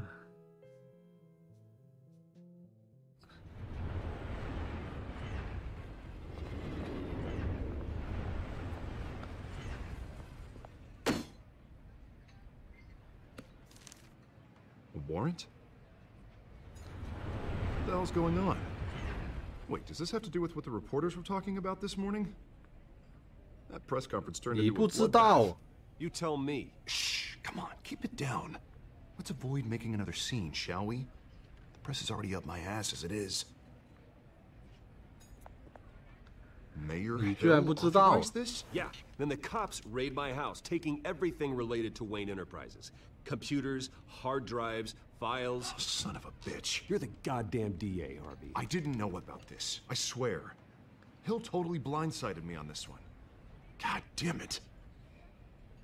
A warrant? What the hell's going on? Wait, does this have to do with what the reporters were talking about this morning? That press conference turned into a bloodbath. You tell me. Shh, come on, keep it down. Let's avoid making another scene, shall we? The press is already up my ass as it is. Mayor Hill authorized this? Yeah, then the cops raid my house, taking everything related to Wayne Enterprises. Computers, hard drives, files. Oh, son of a bitch. You're the goddamn DA, Harvey. I didn't know about this, I swear. Hill totally blindsided me on this one. God damn it.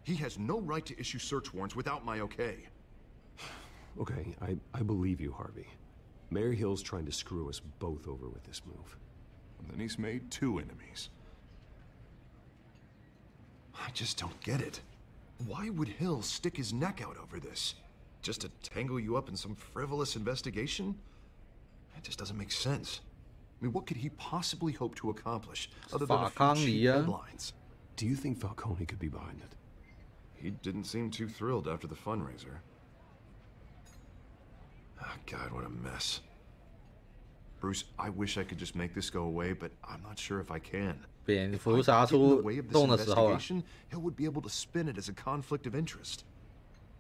He has no right to issue search warrants without my okay. Okay, I believe you, Harvey. Mayor Hill's trying to screw us both over with this move. And then he's made 2 enemies. I just don't get it. Why would Hill stick his neck out over this? Just to tangle you up in some frivolous investigation? It just doesn't make sense. I mean, what could he possibly hope to accomplish other than a few cheap headlines? Do you think Falcone could be behind it? He didn't seem too thrilled after the fundraiser. Oh, God, what a mess. Bruce, I wish I could just make this go away, but I'm not sure if I can. 蝙蝠侠出动的时候啊， Hill would be able to spin it as a conflict of interest.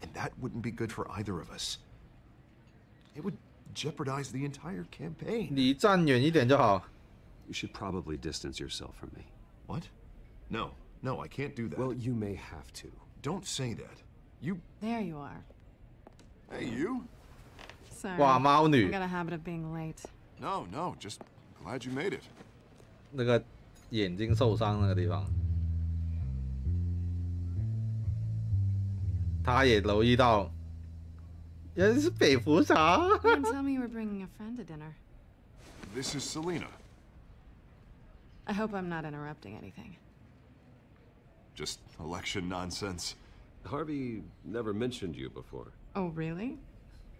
And that wouldn't be good for either of us. It would jeopardize the entire campaign. 离站远一点就好。 You should probably distance yourself from me. What? No, I can't do that. Well, you may have to. Don't say that. You... There you are. Hey, you? Sorry. 哇，猫女。 I got a habit of being late. No, just glad you made it. 那个眼睛受伤那个地方，他也留意到，原来是蝙蝠侠。You didn't tell me you were bringing a friend to dinner. This is Selina. I hope I'm not interrupting anything. Just election nonsense. Harvey never mentioned you before. Oh, really?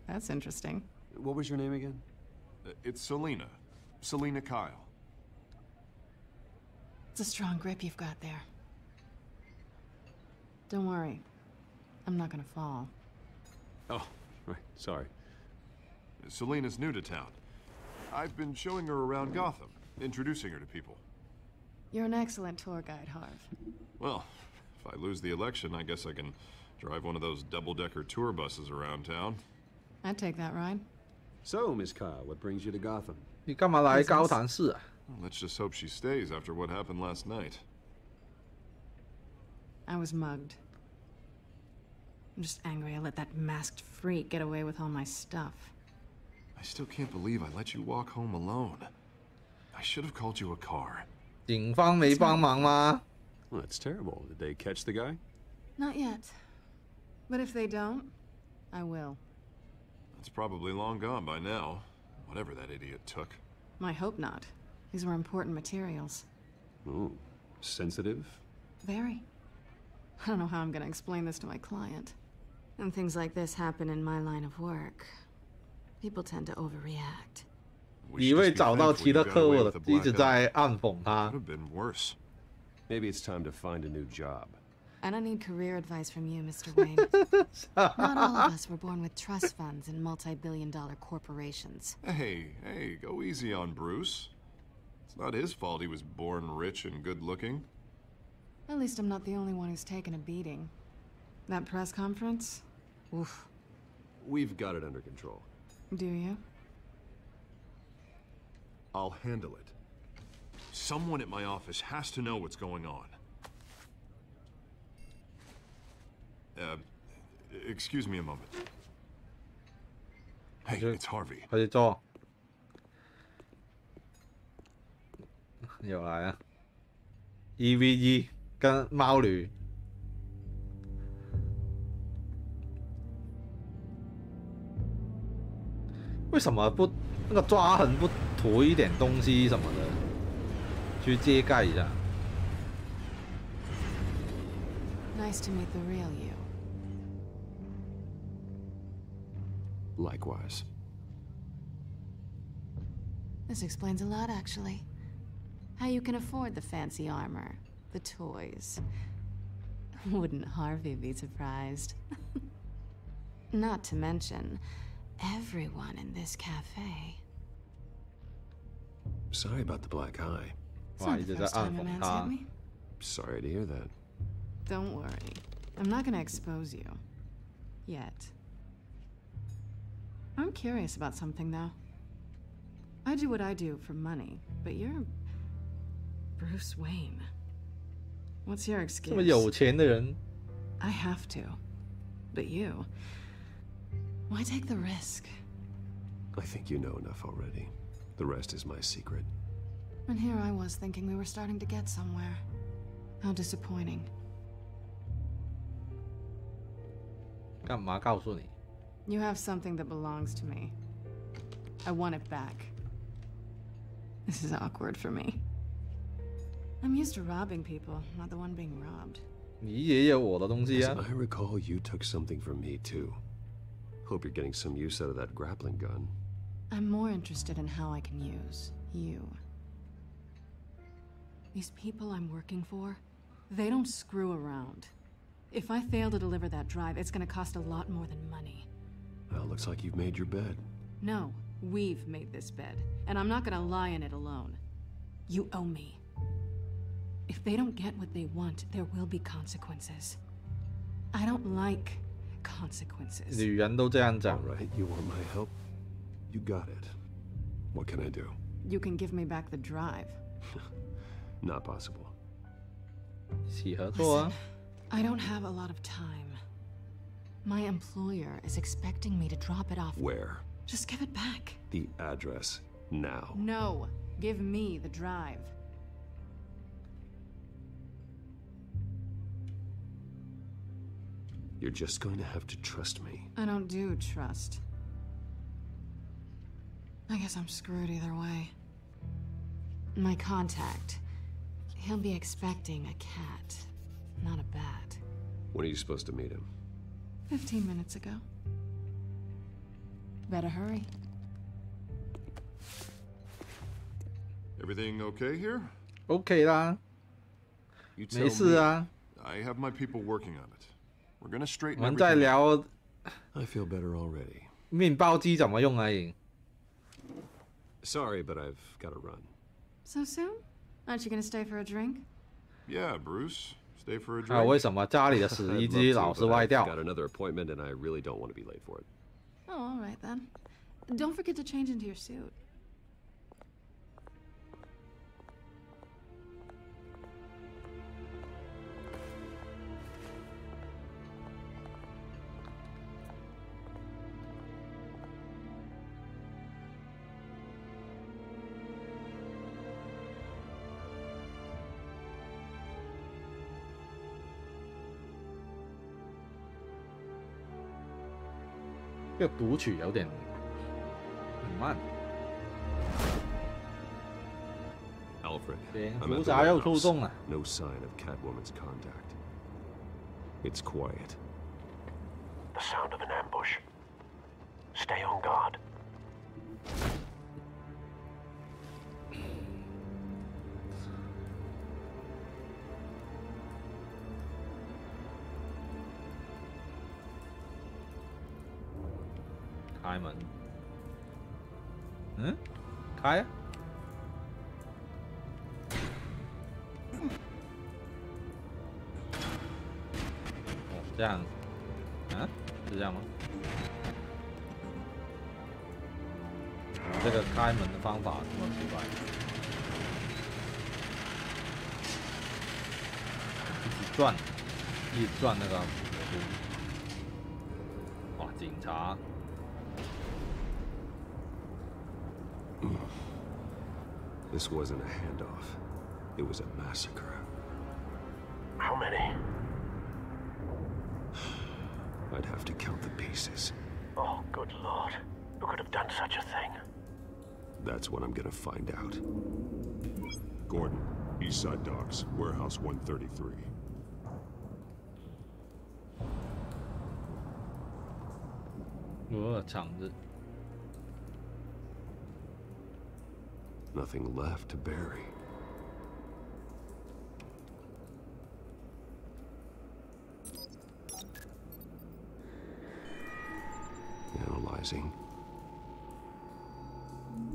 That's interesting. What was your name again? It's Selina. Selina Kyle. It's a strong grip you've got there. Don't worry. I'm not gonna fall. Oh, right. Sorry. Selina's new to town. I've been showing her around Gotham, introducing her to people. You're an excellent tour guide, Harv. Well, if I lose the election, I guess I can drive one of those double-decker tour buses around town. I'd take that ride. So, Miss Kyle, what brings you to Gotham? 你干嘛来高谭市啊？ Well, let's just hope she stays after what happened last night. I was mugged. I'm just angry I let that masked freak get away with all my stuff. I still can't believe I let you walk home alone. I should have called you a car. 警方没帮忙吗？ Well, that's terrible. Did they catch the guy? Not yet. But if they don't, I will. It's probably long gone by now. Whatever that idiot took. I hope not. These were important materials. Ooh, sensitive? Very. I don't know how I'm gonna explain this to my client. And things like this happen in my line of work. People tend to overreact. 你会找到其他客户的，一直在暗讽他。 Could have been worse. Maybe it's time to find a new job. I don't need career advice from you, Mr. Wayne. Not all of us were born with trust funds and multi-billion-dollar corporations. Hey, go easy on Bruce. It's not his fault he was born rich and good-looking. At least I'm not the only one who's taken a beating. That press conference? Oof. We've got it under control. Do you? I'll handle it. Someone at my office has to know what's going on. Excuse me a moment. Hey, it's Harvey. 快去做。又来啊 ！EVE 跟猫女。为什么不那个抓痕不涂一点东西什么的，去遮盖一下 Nice to meet the real you. Likewise. This explains a lot, actually. How you can afford the fancy armor, the toys. Wouldn't Harvey be surprised? Not to mention, everyone in this cafe. Sorry about the black eye. It's not the first time a man's hit me. Sorry to hear that. Don't worry. I'm not gonna expose you. Yet. I'm curious about something, though. I do what I do for money, but you're Bruce Wayne. What's your excuse? 这么有钱的人 I have to. But you... Why take the risk? I think you know enough already. The rest is my secret. And here I was thinking we were starting to get somewhere. How disappointing. 干嘛告诉你？ You have something that belongs to me. I want it back. This is awkward for me. I'm used to robbing people, not the one being robbed. 你也有我的东西啊。 As I recall, you took something from me too. Hope you're getting some use out of that grappling gun. I'm more interested in how I can use you. These people I'm working for, they don't screw around. If I fail to deliver that drive, it's gonna cost a lot more than money. Well, looks like you've made your bed. No, we've made this bed, and I'm not gonna lie in it alone. You owe me. If they don't get what they want, there will be consequences. I don't like consequences. 女人都这样讲。 All right, you want my help? You got it. What can I do? You can give me back the drive. Not possible. 一起合作啊。 I don't have a lot of time. My employer is expecting me to drop it off. Where? Just give it back. The address now. No, give me the drive. You're just going to have to trust me. I don't do trust. I guess I'm screwed either way. My contact. He'll be expecting a cat, not a bat. When are you supposed to meet him? 15 minutes ago. Better hurry. Everything okay here? OK 啦， You tell 没事啊。 I have my people working on it. We're gonna straighten 我们再 everything 聊 out. I feel better already. 面包机怎么用而已。 Sorry, but I've got to run. So soon? Aren't you gonna stay for a drink? Yeah, Bruce. Stay for a 啊， drink. 为什么家里的洗衣机 I'd love 老 to, 是 but 歪 I've 掉？ got another appointment and I really don't want to be late for it. Oh, all right then. Don't forget to change into your suit. "这个读曲有点很慢。 Alfred, 对， I'm at 毒 the 啥又 warehouse. 出动了？ No sign of Catwoman's contact. It's quiet. The sound of an ambush. Stay on guard. "开门。嗯，开啊。哦，这样，啊，是这样吗？这个开门的方法这么奇怪，一直转，一直转那个哇，警察。This wasn't a handoff. It was a massacre. How many? I'd have to count the pieces. Oh, good lord. Who could have done such a thing? That's what I'm gonna find out. Gordon, Eastside Docks, Warehouse 133. Nothing left to bury. Analyzing.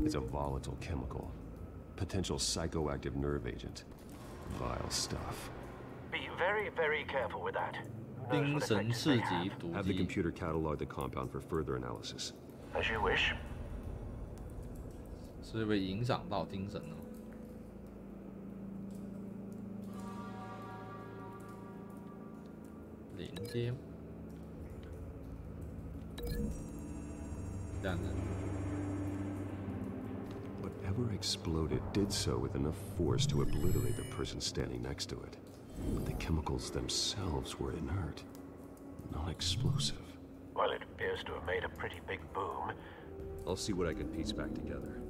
It's a volatile chemical. Potential psychoactive nerve agent. Vile stuff. Be very, very careful with that. 精神刺激毒 Have the 剂。 computer catalog the compound for further analysis. As you wish. 是会影响到精神哦。连接。这样子。 Whatever exploded did so with enough force to obliterate the person standing next to it. But the chemicals themselves were inert, not explosive. Well, it appears to have made a pretty big boom. I'll see what I can piece back together.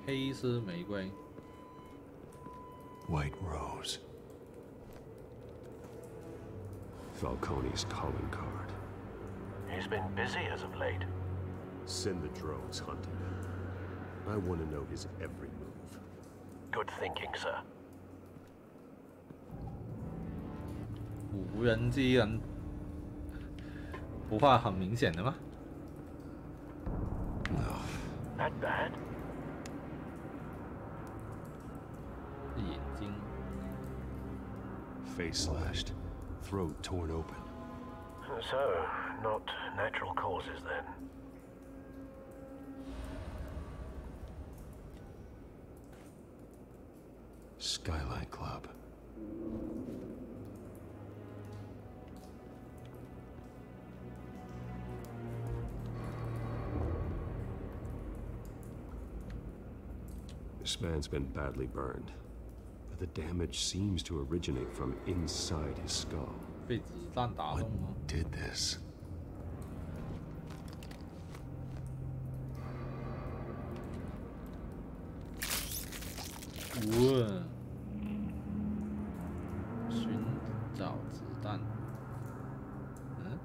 黑丝玫瑰。 White Rose. Falcone's calling card. He's been busy as of late. Send the drones hunting him. I want to know his every move. Good thinking, sir. 无人机人不怕很明显的吗？ No. That bad? 眼睛。 Face slashed. Throat torn open. So, not natural causes then. Skyline Club. This man's been badly burned, but the damage seems to originate from inside his skull. 被子弹打中吗？ Did this?寻找子弹。嗯。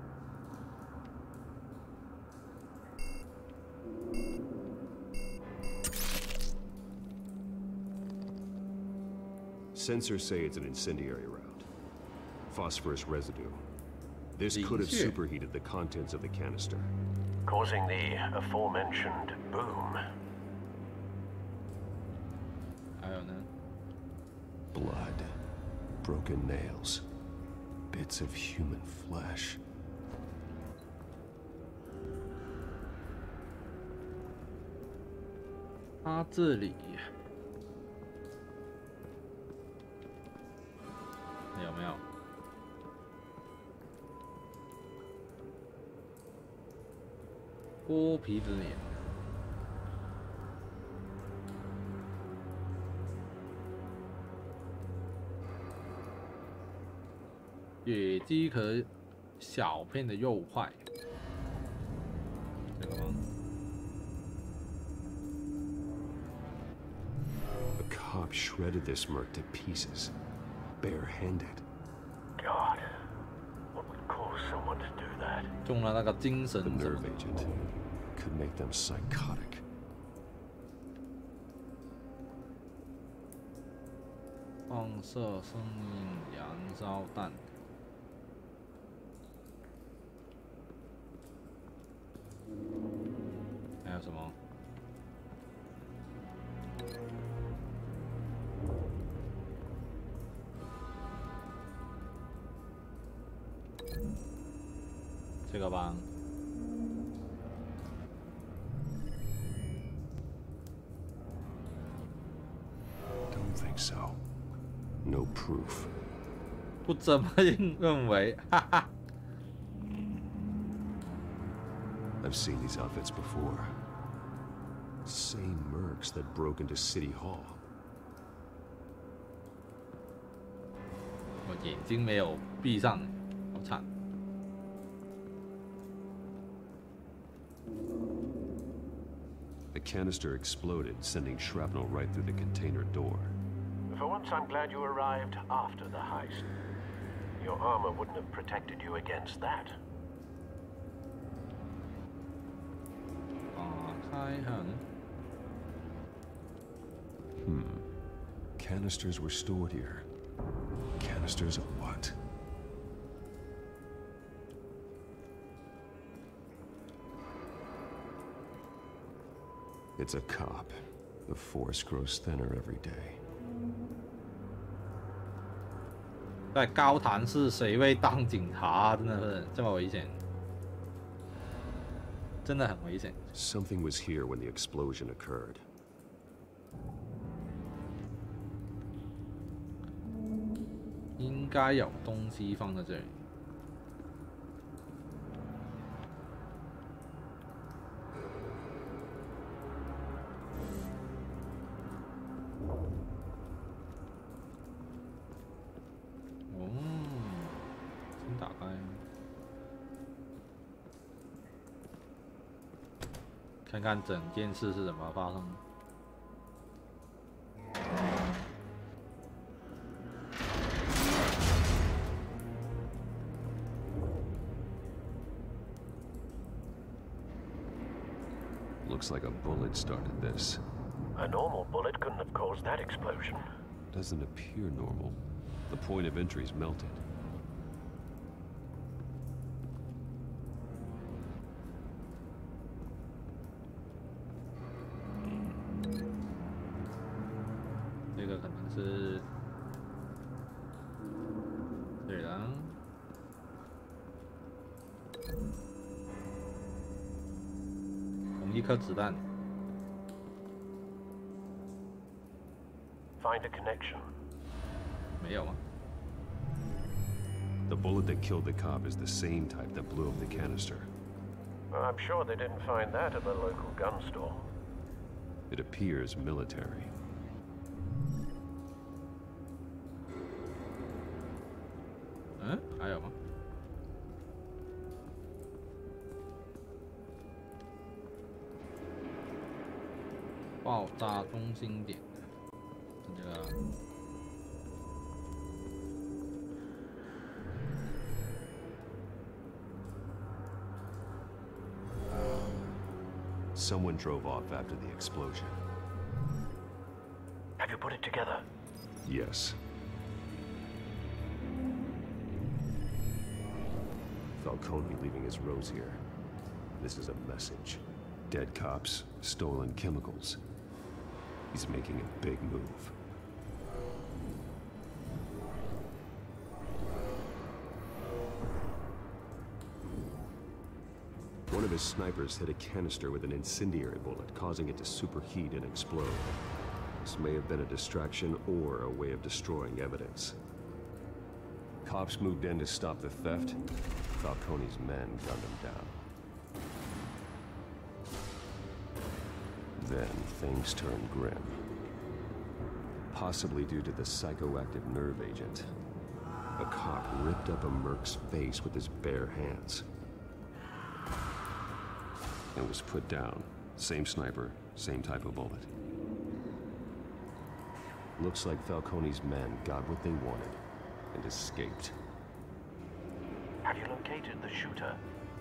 Sensors say it's an incendiary round. Phosphorus residue. This could have superheated the contents of the canister, causing the aforementioned boom. I don't know. Blood, broken nails, bits of human flesh. Ah, 这里有没有？ 剥皮的脸，野鸡壳小片的肉块，这个吗？ A cop shredded this merc to pieces, barehanded. God, what would cause someone to do that? 中了那个精神 The nerve agent could make them psychotic. 放射生命燃烧弹。还有什么？这个吧。 A don't think so. No proof. 不这么认为，哈哈。I've seen these outfits before. Same mercs that broke into City Hall. 我眼睛没有闭上，好惨。The canister exploded, sending shrapnel right through the container door. For once, I'm glad you arrived after the heist. Your armor wouldn't have protected you against that. 开很。Canisters were stored here. Canisters of what? It's a cop. The force grows thinner every day. 在高谭市谁会当警察？真的是这么危险，真的很危险。Something was here when the explosion occurred. 应该有东西放在这里。哦，先打开，看看整件事是怎么发生的。Looks like a bullet started this. A normal bullet couldn't have caused that explosion. Doesn't appear normal. The point of entry's melted. This 可能是对了。一颗子弹。Find a connection. 没有啊。The bullet that killed the cop is the same type that blew up the canister. I'm sure they didn't find that at the local gun store. It appears military. 嗯，还有吗？爆炸中心点，这个。Someone drove off after the explosion. Have you put it together? Yes. Falcone leaving his rose here. This is a message. Dead cops, stolen chemicals. He's making a big move. One of his snipers hit a canister with an incendiary bullet, causing it to superheat and explode. This may have been a distraction or a way of destroying evidence. Cops moved in to stop the theft. Falcone's men gunned him down. Then things turned grim. Possibly due to the psychoactive nerve agent. A cop ripped up a merc's face with his bare hands. And was put down. Same sniper, same type of bullet. Looks like Falcone's men got what they wanted and escaped. Have you located the shooter?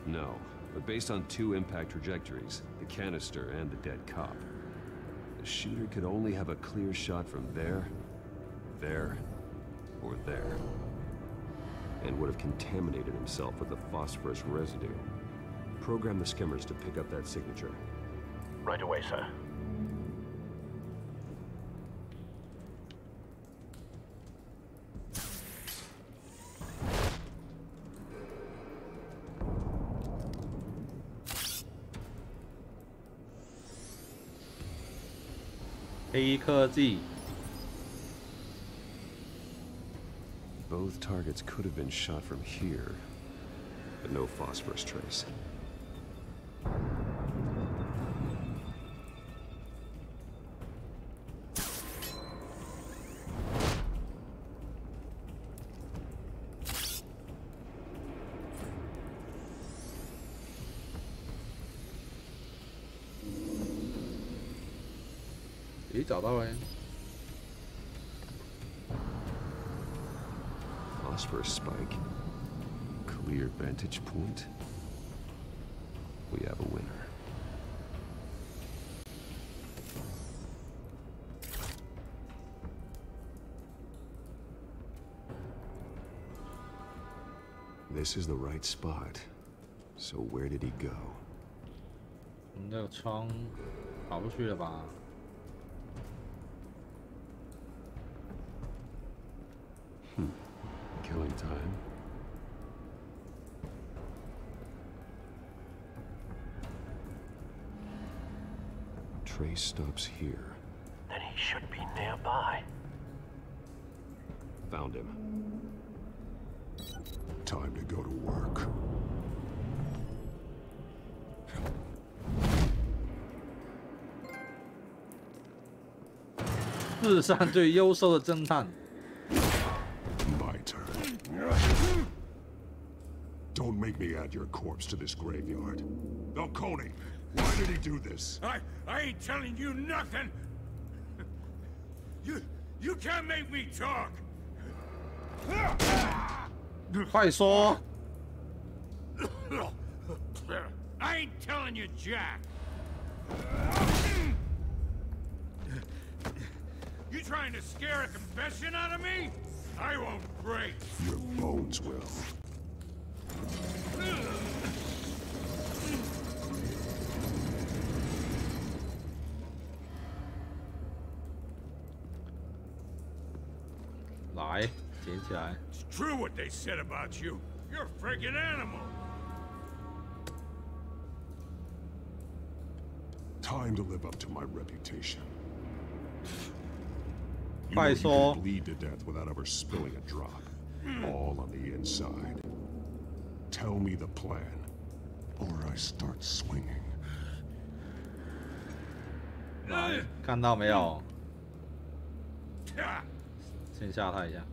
No, but based on two impact trajectories, the canister and the dead cop, the shooter could only have a clear shot from there, or there, and would have contaminated himself with the phosphorus residue. Program the skimmers to pick up that signature. Right away, sir. A 科技 Both targets could have been shot from here, but no phosphorus trace. Phosphorus spike. Clear vantage point. We have a winner. This is the right spot. So where did he go? 那个窗跑不去了吧？ Killing time. Trace stops here. Then he should be nearby. Found him. Time to go to work. 世上最优秀的侦探。 Don't make me add your corpse to this graveyard. Falcone, why did he do this? I ain't telling you nothing. You can't make me talk. 快说！ I ain't telling you, Jack. You trying to scare a confession out of me? I won't break. Your bones will. It's true what they said about you. You're a friggin' animal. Time to live up to my reputation. You Bye, can bleed to death without ever spilling a drop. All on the inside. Tell me the plan, or I start swinging. 看到没有？先吓他一下。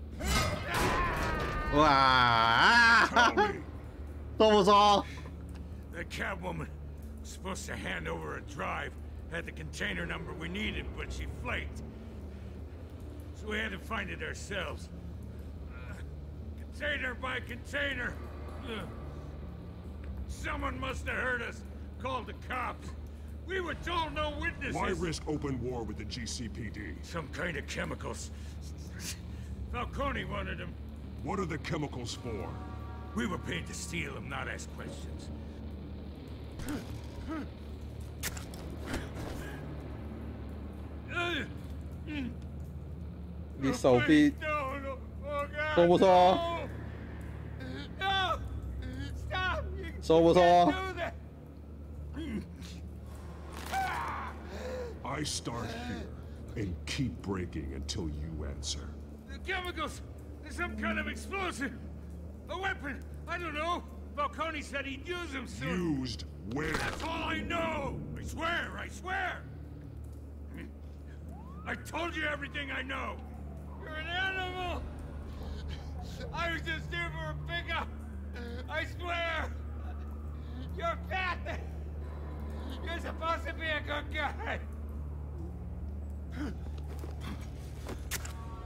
哇！说不说？ The Catwoman was supposed to hand over a drive, had the container number we needed, but she flaked. So we had to find it ourselves. Container by container. Someone must have heard us, called the cops. We were told no witnesses. Why risk open war with the GCPD? Some kind of chemicals. Falcone wanted them. What are the chemicals for? We were paid to steal them, not ask questions. No, 你手臂说不说？说不说？ I start here and keep breaking until you answer. The chemicals! There's some kind of explosive! A weapon! I don't know! Falcone said he'd use them soon! Used where? That's all I know! I swear! I swear! I told you everything I know! You're an animal! I was just here for a pickup! I swear! You're fat! You're supposed to be a good guy!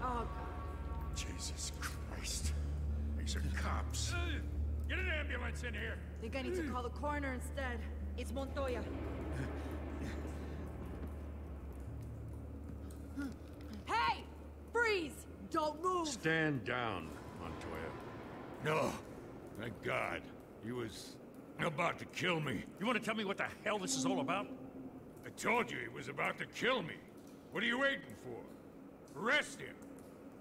Oh, Jesus Christ. These are cops. Get an ambulance in here. think I need to call the coroner instead. It's Montoya. Hey! Freeze! Don't move! Stand down, Montoya. No. Thank God. He was about to kill me. You want to tell me what the hell this is all about? I told you he was about to kill me. What are you waiting for? Arrest him.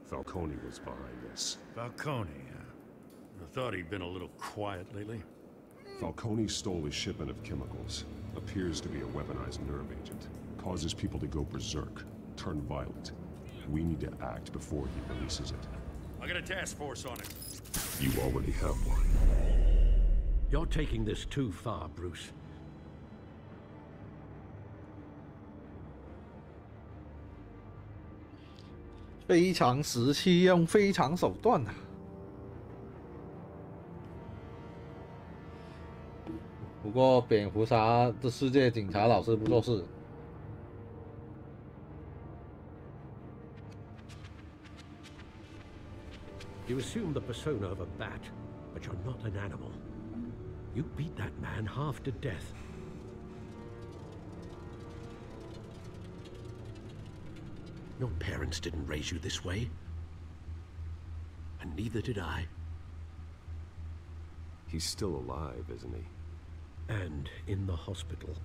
Falcone was behind this. Falcone, huh? I thought he'd been a little quiet lately. Falcone stole a shipment of chemicals. Appears to be a weaponized nerve agent. Causes people to go berserk, turn violent. We need to act before he releases it. I got a task force on it. You already have one. You're taking this too far, Bruce. 非常时期用非常手段啊！不过蝙蝠侠这世界警察老是不做事。You assume the persona of a bat, but you're not an animal. You beat that man half to death. Your parents didn't raise you this way. And neither did I. He's still alive, isn't he? And in the hospital.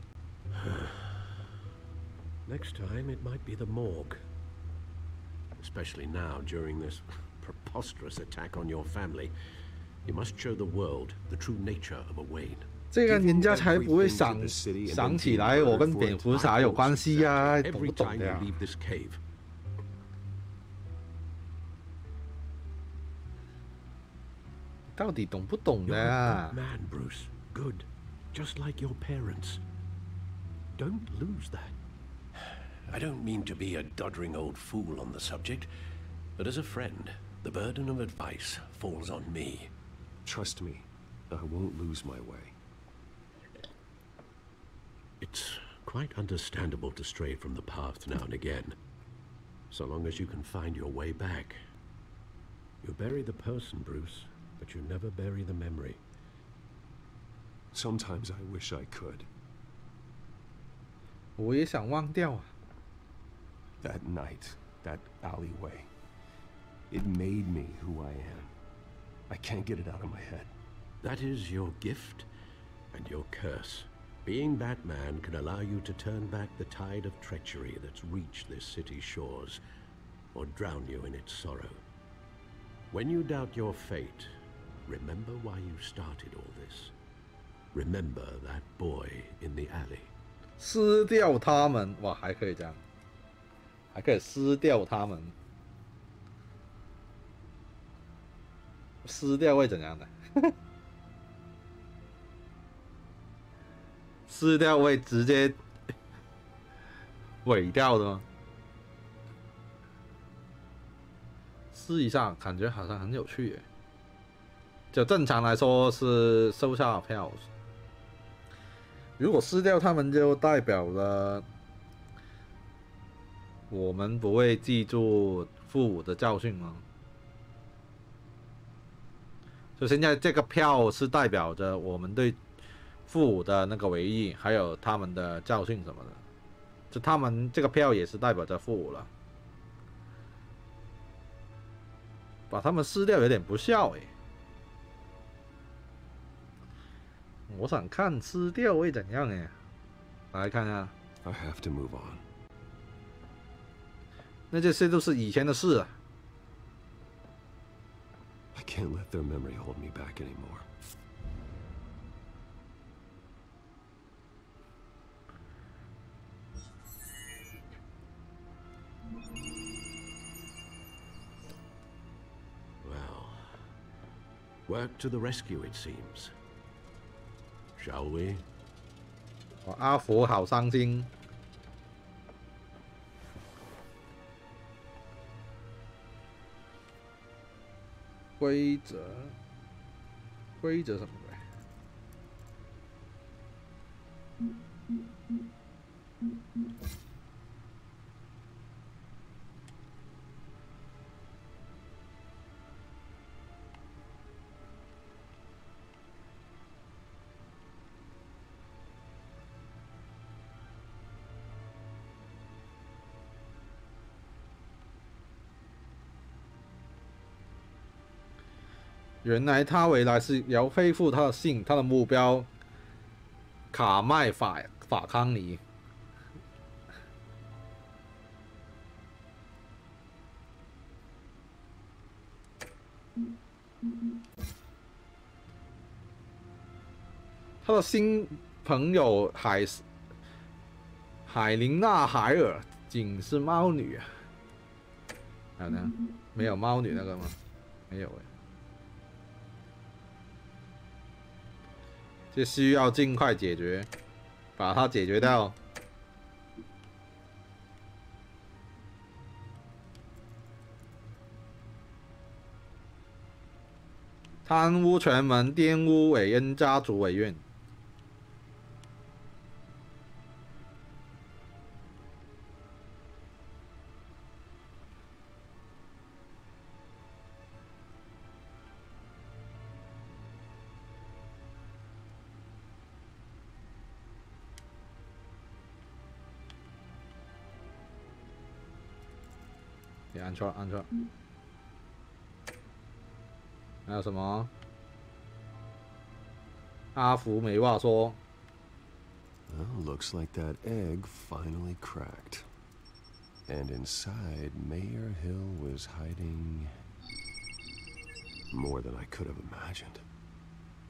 Next time, it might be the morgue. Especially now, during this preposterous attack on your family. You must show the world the true nature of a Wayne. 这样人家才不会想起来我跟蝙蝠侠有关系呀，懂不懂的呀？ 到底懂不懂的呀？ Man, Bruce, good, just like your parents. Don't lose that. I don't mean to be a doddering old fool on the subject, but as a friend, the burden of advice falls on me. Trust me, I won't lose my way. It's quite understandable to stray from the path now and again, so long as you can find your way back. You bury the person, Bruce, but you never bury the memory. Sometimes I wish I could. 我也想忘掉啊。 That night, that alleyway, it made me who I am. I can't get it out of my head. That is your gift and your curse. Being Batman can allow you to turn back the tide of treachery that's reached this city's shores, or drown you in its sorrow. When you doubt your fate, remember why you started all this. Remember that boy in the alley. 撕掉他们，哇，还可以这样，还可以撕掉他们。撕掉会怎样的？撕掉会直接毁掉的吗？试一下，感觉好像很有趣耶。就正常来说是收下票，如果撕掉他们，就代表了我们不会记住父母的教训吗？ 就现在这个票是代表着我们对父母的那个回忆，还有他们的教训什么的。就他们这个票也是代表着父母了，把他们撕掉有点不孝哎。我想看撕掉会怎样哎，来看看。I have to move on. 那这些都是以前的事了。 I can't let their memory hold me back anymore. Well, work to the rescue, it seems. Shall we? 阿福好伤心。 规则什么鬼？原来他回来是要恢复他的姓，他的目标卡麦法康尼。他的新朋友海琳娜海尔仅是猫女啊？好的，没有猫女那个吗？没有哎，这需要尽快解决，把它解决掉。贪污全门，玷污韦恩家族委员。你按错了，按错了。还有什么？阿福没话说。Well, looks like that egg finally cracked. And inside, Mayor Hill was hiding more than I could have imagined.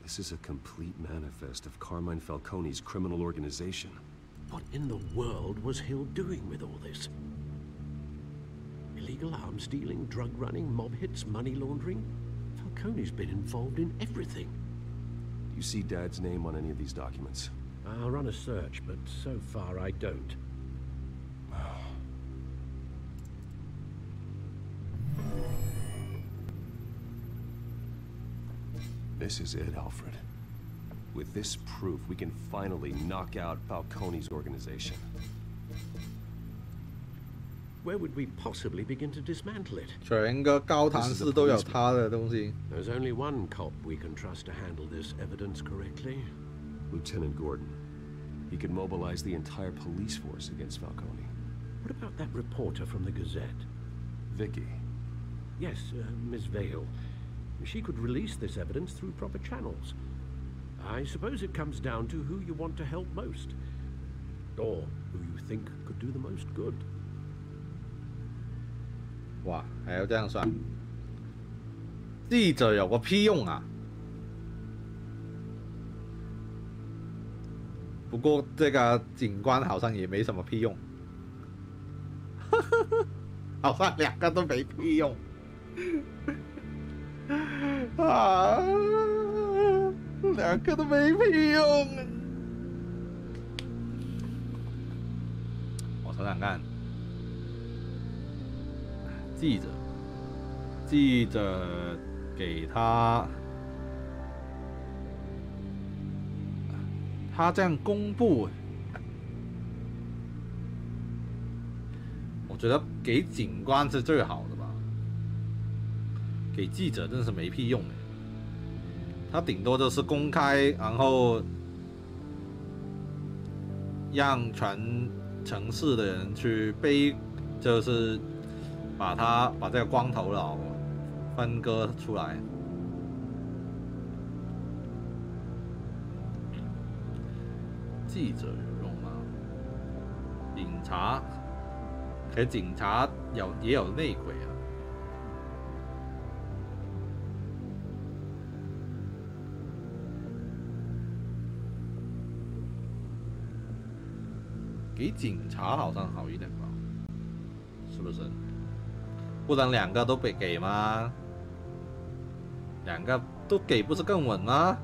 This is a complete manifest of Carmine Falcone's criminal organization. What in the world was Hill doing with all this? Illegal arms dealing, drug running, mob hits, money laundering? Falcone's been involved in everything. Do you see Dad's name on any of these documents? I'll run a search, but so far I don't. This is it, Alfred. With this proof, we can finally knock out Falcone's organization. Where would we possibly begin to dismantle it? 全个高谭市都有他的东西。There's only one cop we can trust to handle this evidence correctly. Lieutenant Gordon. He could mobilize the entire police force against Falcone. What about that reporter from the Gazette? Vicky. Yes, Miss Vale. She could release this evidence through proper channels. I suppose it comes down to who you want to help most. Or who you think could do the most good. 哇，还要这样算？记者有个屁用啊！不过这个警官好像也没什么屁用，好像两个都没屁用啊，两个都没屁用。我想想看。记者给他这样公布，我觉得给警官是最好的吧，给记者真是没屁用的，他顶多就是公开，然后让全城市的人去背，就是把这个光头佬分割出来。记者有用吗？警察，其實警察也有內鬼啊。给警察好像好一点吧，是不是？不然两个都给吗？两个都给不是更稳吗？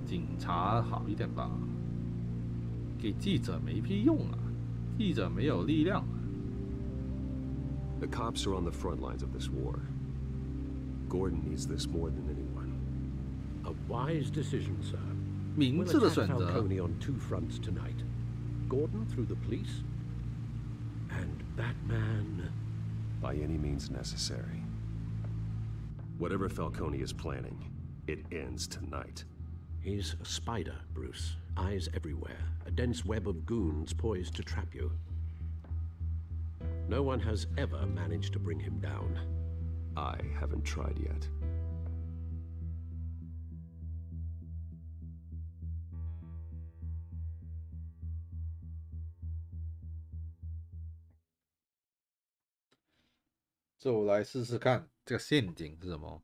警察好一点吧，给记者没屁用啊，记者没有力量啊。The cops are on the front lines of this war. Gordon needs this more than anyone. A wise decision, sir. 明智的选择。 We'll attack Falcone on two fronts tonight. Gordon through the police, and Batman. By any means necessary. Whatever Falcone is planning, it ends tonight. He's a spider, Bruce. Eyes everywhere. A dense web of goons poised to trap you. No one has ever managed to bring him down. I haven't tried yet.这我来试试看，这个陷阱是什么？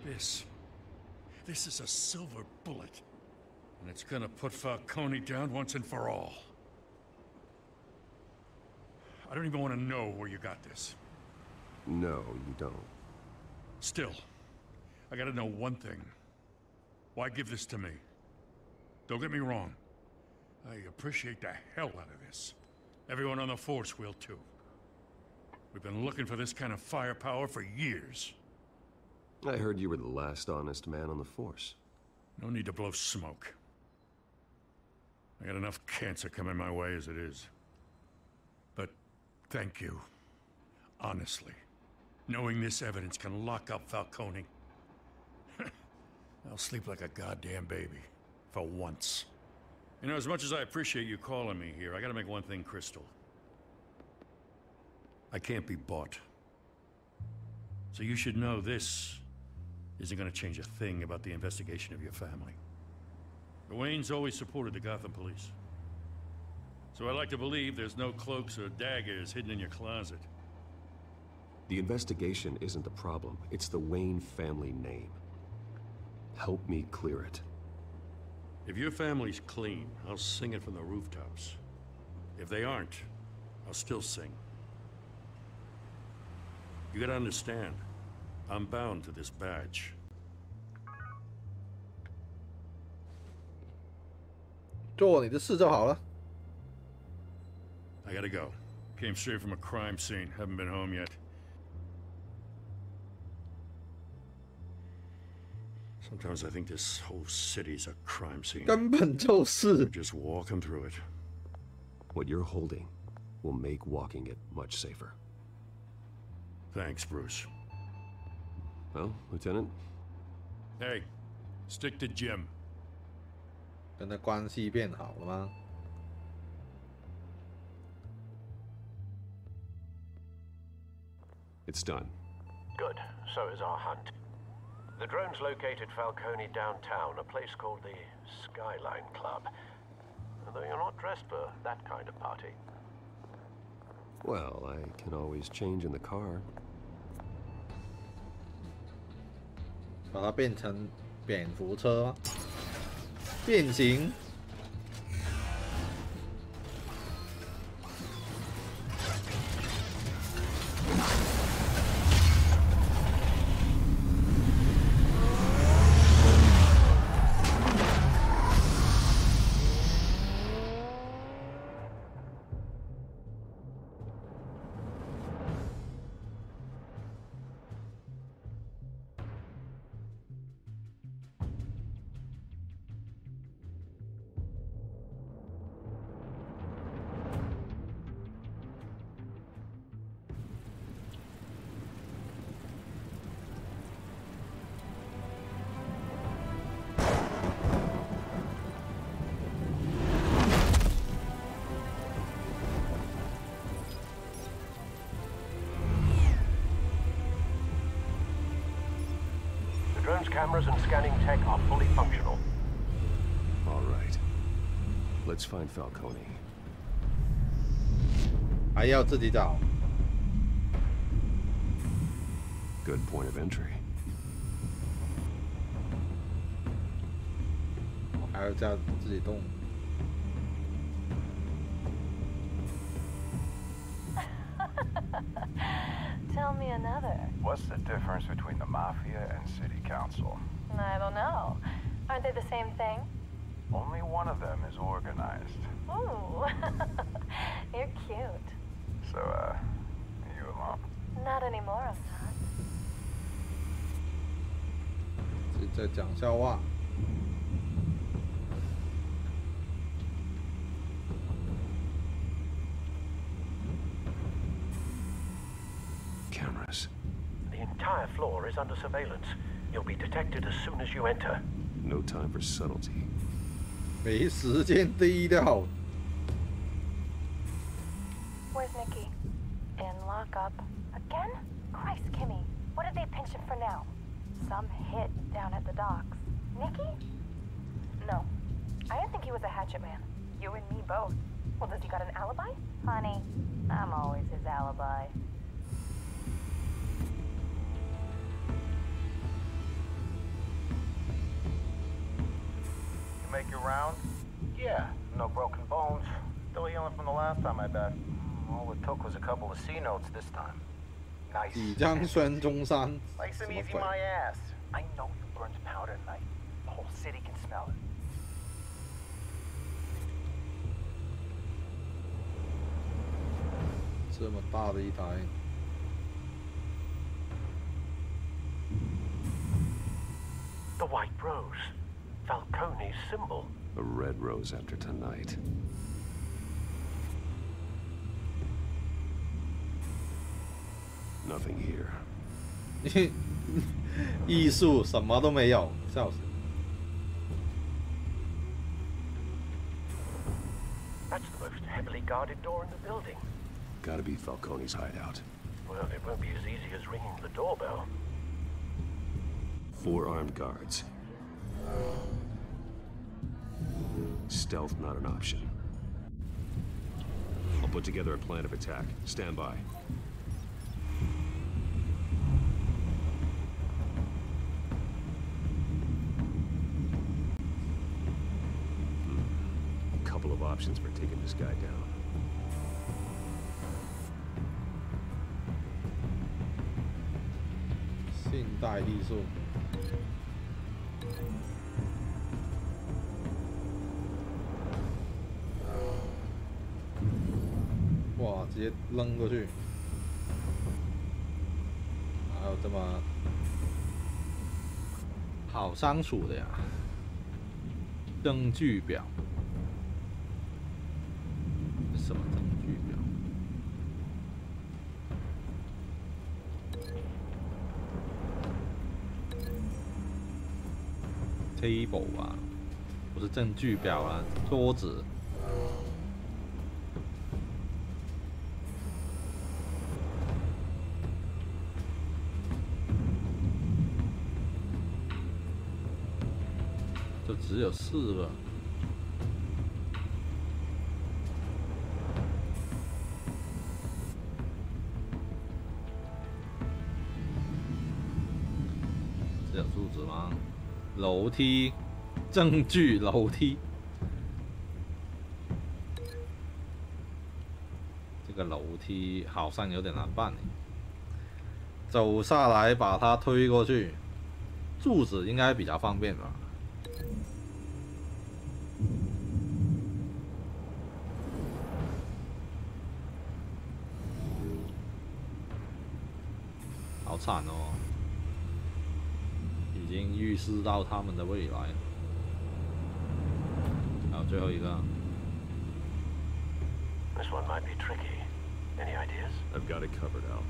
This is a silver bullet. And it's gonna put Falcone down once and for all. I don't even want to know where you got this. No, you don't. Still, I gotta know one thing. Why give this to me? Don't get me wrong. I appreciate the hell out of this. Everyone on the force will too. We've been looking for this kind of firepower for years. I heard you were the last honest man on the force. No need to blow smoke. I got enough cancer coming my way as it is. But thank you. Honestly. Knowing this evidence can lock up Falcone. I'll sleep like a goddamn baby. For once. You know, as much as I appreciate you calling me here, I gotta make one thing crystal. I can't be bought. So you should know this isn't gonna change a thing about the investigation of your family. The Waynes always supported the Gotham police. So I like to believe there's no cloaks or daggers hidden in your closet. The investigation isn't the problem. It's the Wayne family name. Help me clear it. If your family's clean, I'll sing it from the rooftops. If they aren't, I'll still sing. You gotta understand, I'm bound to this badge. 做你的事就好了。 I gotta go. Came straight from a crime scene. Haven't been home yet. Sometimes I think this whole city's a crime scene. 根本就是。 We're just walking through it. What you're holding will make walking it much safer. Thanks, Bruce. Well, Lieutenant? Hey, stick to Jim. 跟他关系变好了吗？ It's done. Good. So is our hunt. The drones located Falcone downtown, a place called the Skyline Club. Though you're not dressed for that kind of party. Well, I can always change in the car. 把它变成蝙蝠车吗？变形。Drone's cameras and scanning tech are fully functional. All right. Let's find Falcone. 还要自己找。 Good point of entry. 还要叫自己动。 Tell me another. What's the difference between the Mafia and City Council? I don't know. Aren't they the same thing? Only one of them is organized. Ooh. You're cute. So, you alone? Not anymore, I'm not. 是在讲笑话。 Cameras. The entire floor is under surveillance. You'll be detected as soon as you enter. No time for subtlety. 没时间低调。 Where's Nikki? In lockup. Again? Christ, Kimmy. What did they pinch him for now? Some hit down at the docks. Nikki? No. I didn't think he was a hatchet man. You and me both. Well, does he got an alibi? Honey, I'm always his alibi. make your round? Yeah, no broken bones. Still healing from the last time, I bet. All it took was a couple of C notes this time. Nice. 几张孙中山。 Like some easy my ass. I know you burned powder tonight. The whole city can smell it. 这么大的一台。 The white rose. Falcone's symbol. A red rose after tonight. Nothing here. 艺术什么都没有，笑死。 That's the most heavily guarded door in the building. Gotta be Falcone's hideout. Well, it won't be as easy as ringing the doorbell. 4 armed guards. Stealth not an option. I'll put together a plan of attack. Stand by. Couple of options for taking this guy down. 现代艺术。 哇！直接扔过去，哪有这么好相处的呀？证据表，什么证据表 ？table 啊，不是证据表啊，桌子。 就只有4个，只有柱子吗？楼梯，证据楼梯，这个楼梯好像有点难办呢。走下来把它推过去，柱子应该比较方便吧。 好惨哦！已经预示到他们的未来。还有最后一个。This one might be tricky. Any ideas? I've got it covered out.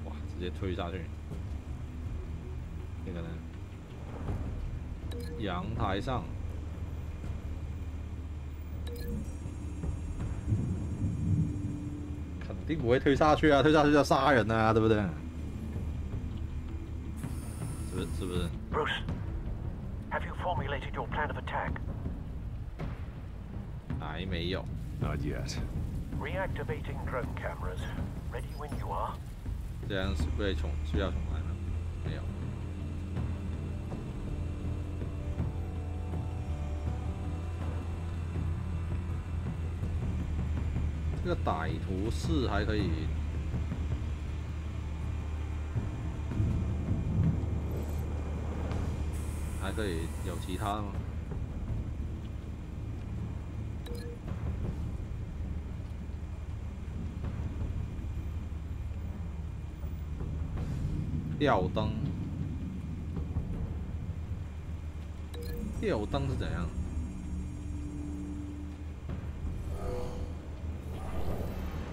哇！直接推下去。这个呢？阳台上。 肯定不会推下去啊！推下去就杀人啊，对不对？是不是 ？Bruce, have you formulated your plan of attack? 还没有。Not yet. Reactivating drone cameras. Ready when you are. 这样是被需要重来吗？没有。这个歹徒是还可以，还可以有其他的吗？吊灯，吊灯是怎样？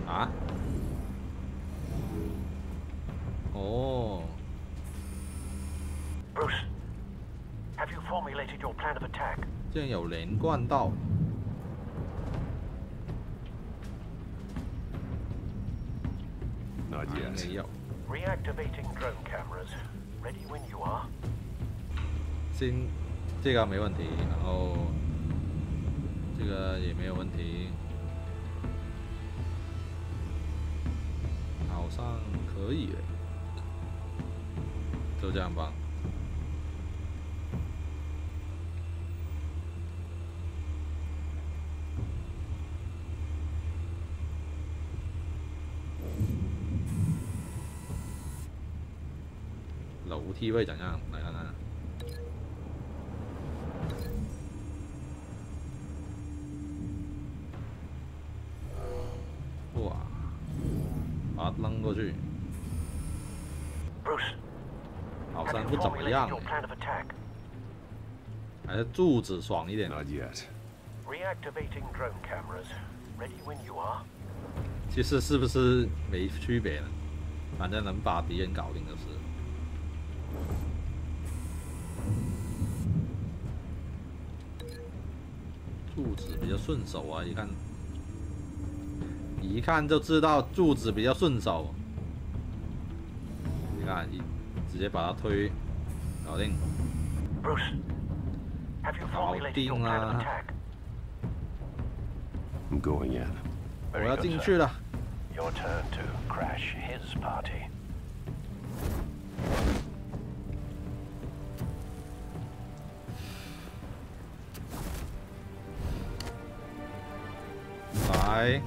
啊？哦。Bruce, have you formulated your plan of attack? 竟然有连贯到。Not yet. 没有。Reactivating drone cameras. Ready when you are. 先，这个没问题，然后这个也没有问题。 好像可以诶，就这样吧。QT 会怎样？来看看。哇，把它扔过去。好像不怎么样，还是柱子爽一点。Not yet. Reactivating drone cameras. Ready when you are. 其实是不是没区别呢？反正能把敌人搞定就是。柱子比较顺手啊，一看就知道柱子比较顺手。你看，直接把它推，搞定。搞定啦！ I'm going in. 我要进去了。Your turn to crash his party. 来。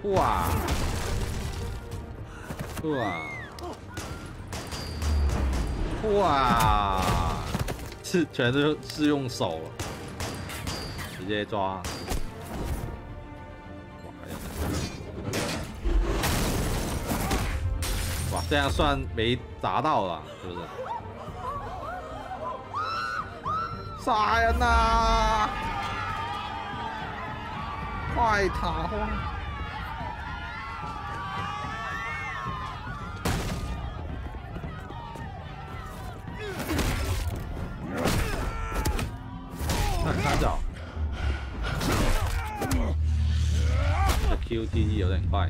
哇！哇！全都是用手，直接抓。哇，这样算没砸到了，是不是？杀人呐！快逃！ 看着，这 QTE 有点快。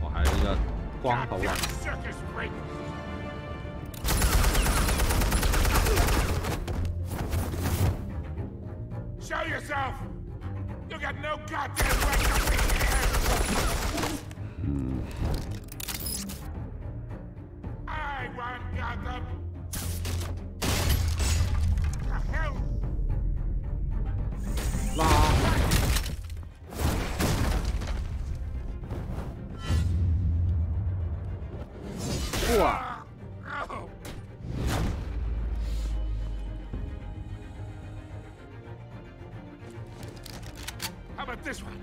我还有一个光头王。 Show yourself! You got no goddamn right to be here! I want Gotham! The hell? 拉！哇！ How about this one?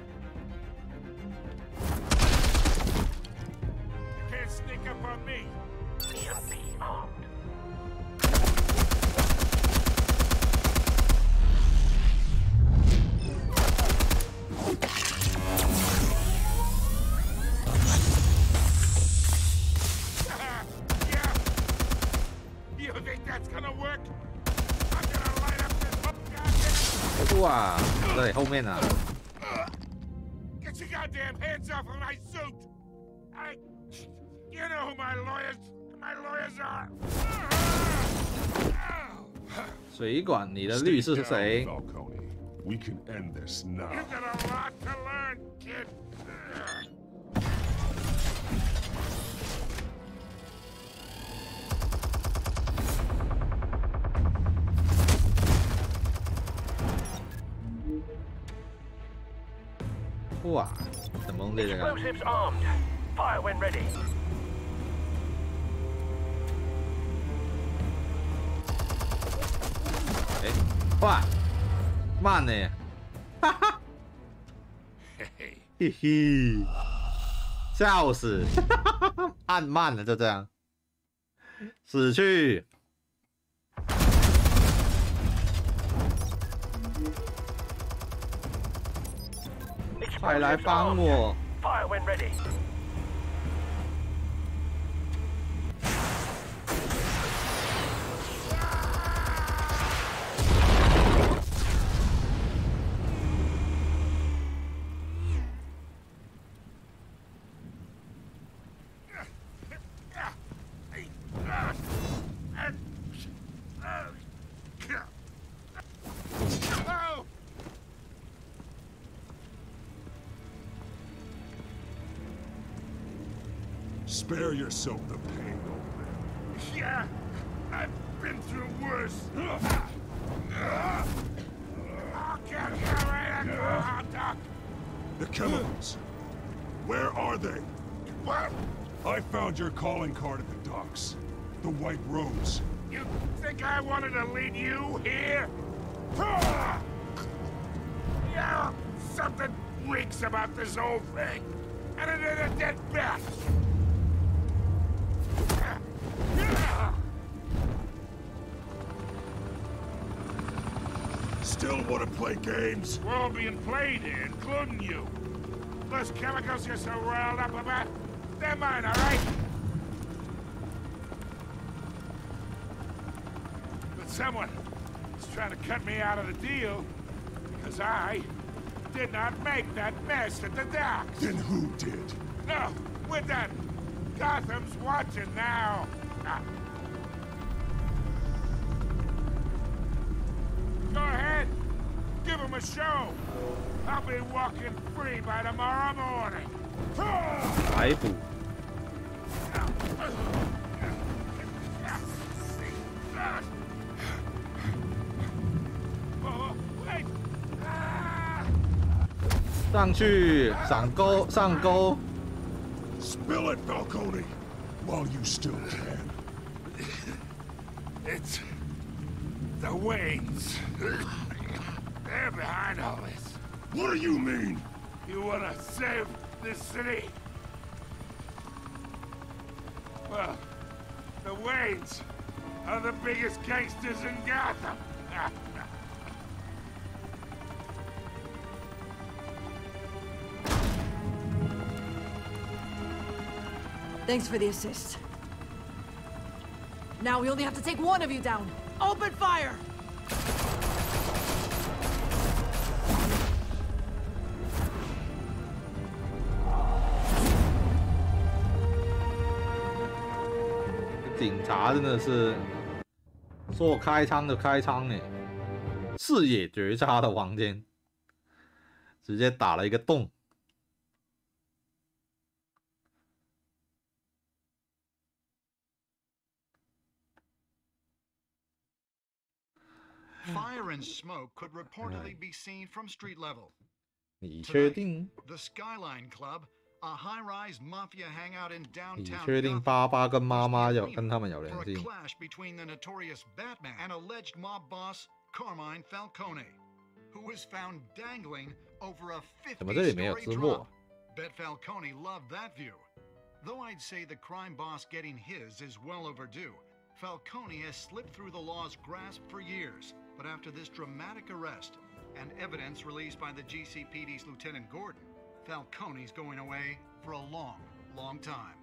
You can't sneak up on me. EMP armed. Yeah. You think that's gonna work? I'm gonna light up this whole goddamn. 哇，这里后面啊！ Get your goddamn hands off of my suit! You know who my lawyers are. 水管，你的律师是谁？ We can end this now. You got a lot to learn, kid. 哇，怎么弄这个？ Explosives armed. Fire when ready. 哎，哇，慢呢，哈哈，嘿嘿，笑死，按慢了就这样，死去。 快来帮我！ Fire when ready. Spare yourself the pain, old man. Yeah, I've been through worse. I'll get you right at the The chemicals. Where are they? What? I found your calling card at the docks. The White Rose. You think I wanted to lead you here? Yeah, something reeks about this whole thing. And it ain't a dead bat. Still want to play games? We're all being played here, including you. Those chemicals you're so riled up about, they're mine, all right? But someone is trying to cut me out of the deal because I did not make that mess at the docks. Then who did? No, we're done. Gotham's watching now. Go ahead. Give him a show. I'll be walking free by tomorrow morning. 逮捕。上去，上钩，上钩。Spill it, Falcone, while you still can. It's the Waynes. They're behind all this. What do you mean? You wanna save this city? Well, the Waynes are the biggest gangsters in Gotham. Thanks for the assist. Now we only have to take one of you down. Open fire!警察真的是说开枪就开枪哎，视野绝佳的房间，直接打了一个洞。Fire and smoke could reportedly be seen from street level. 你确定？ The Skyline Club, a high-rise mafia hangout in 你 downtown 确定爸爸跟妈妈有跟他们有联 for a 系？ clash between the notorious Batman and alleged mob boss Carmine Falcone, who was found dangling over a 怎么这里没有 50-story 字幕 drop. Bet Falcone loved that view. Though I'd say the crime boss getting his is well overdue, Falcone has slipped through the law's grasp for years. But after this dramatic arrest and evidence released by the GCPD's Lieutenant Gordon, Falcone's going away for a long, long time.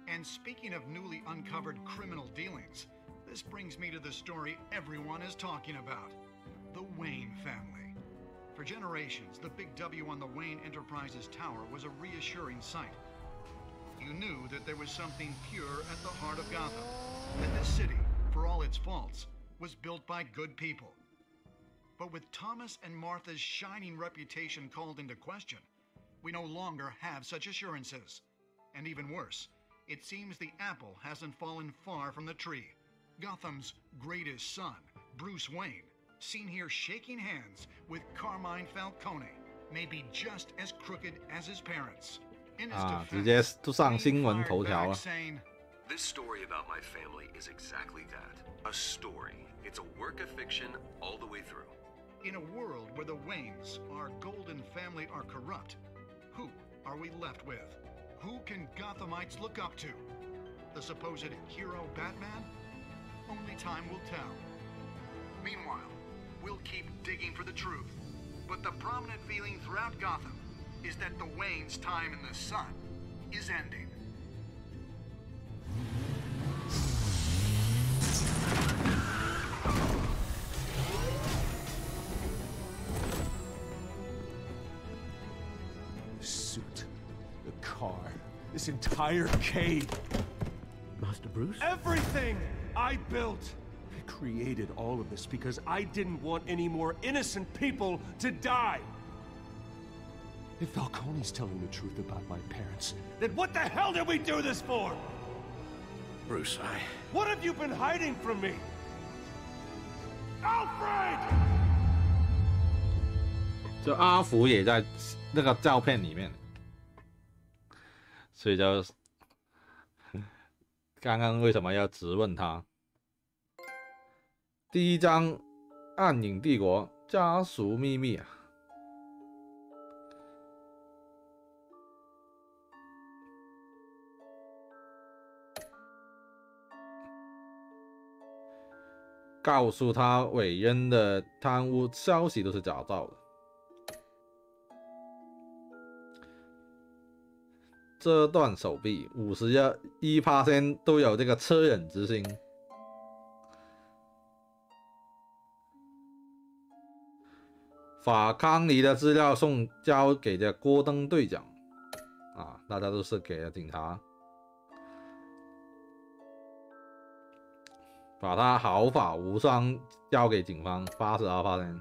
And speaking of newly uncovered criminal dealings, this brings me to the story everyone is talking about: the Wayne family. For generations, the big W on the Wayne Enterprises Tower was a reassuring sight. You knew that there was something pure at the heart of Gotham, that this city, for all its faults, was built by good people. But with Thomas and Martha's shining reputation called into question, we no longer have such assurances. And even worse, it seems the apple hasn't fallen far from the tree. Gotham's greatest son, Bruce Wayne, seen here shaking hands with Carmine Falcone, may be just as crooked as his parents. In his 直接 defense, 都上 Wayne 新闻 fired 头条 back 了。 saying, This story about my family is exactly that. A story. It's a work of fiction all the way through. in a world where the Waynes, our golden family, are corrupt, who are we left with? Who can Gothamites look up to? The supposed hero Batman? Only time will tell. Meanwhile, we'll keep digging for the truth. But the prominent feeling throughout Gotham is that the Waynes' time in the sun is ending. The suit, the car, this entire cave. Master Bruce? Everything I built. I created all of this because I didn't want any more innocent people to die. If Falcone's telling the truth about my parents, Then what the hell did we do this for? Bruce, What have you been hiding from me? Alfred! 就阿福也在那个照片里面，所以就刚刚为什么要质问他？第一章《暗影帝国》家族秘密啊。告诉他韦恩的贪污消息都是假造的。这段手臂51%都有这个恻隐之心。法康尼的资料交给了郭登队长，啊，大家都是给了警察。把他毫发无伤交给警方，82%。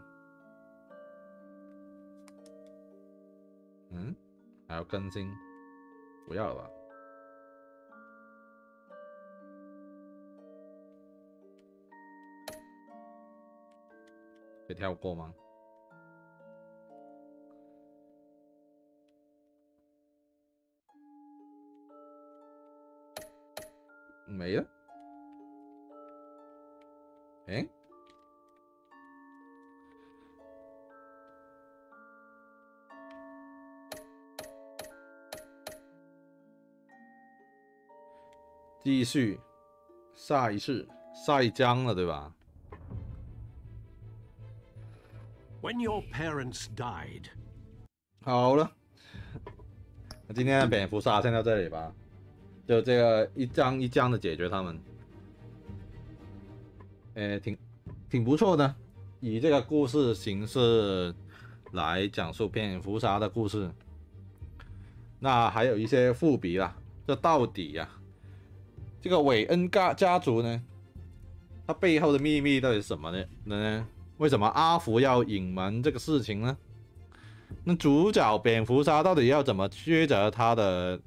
还要更新？不要了吧？可以跳过吗？没了。哎，继续下一章了，对吧？ When your parents died. 好了，那今天的蝙蝠杀先到这里吧，就这个一章一章的解决他们。 挺不错的，以这个故事形式来讲述蝙蝠侠的故事。那还有一些伏笔啦，这到底啊，这个韦恩家族呢，他背后的秘密到底是什么呢？为什么阿福要隐瞒这个事情呢？那主角蝙蝠侠到底要怎么抉择他的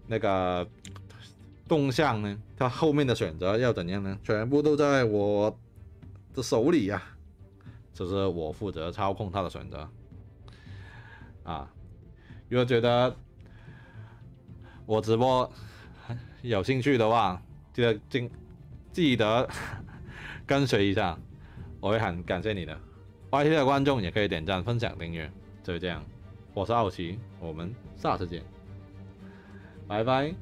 那个 动向呢？他后面的选择要怎样呢？全部都在我的手里呀、就是我负责操控他的选择啊。如果觉得我直播有兴趣的话，记得跟随一下，我会很感谢你的。YT 的观众也可以点赞、分享、订阅，就这样。我是奥奇，我们下次见，拜拜。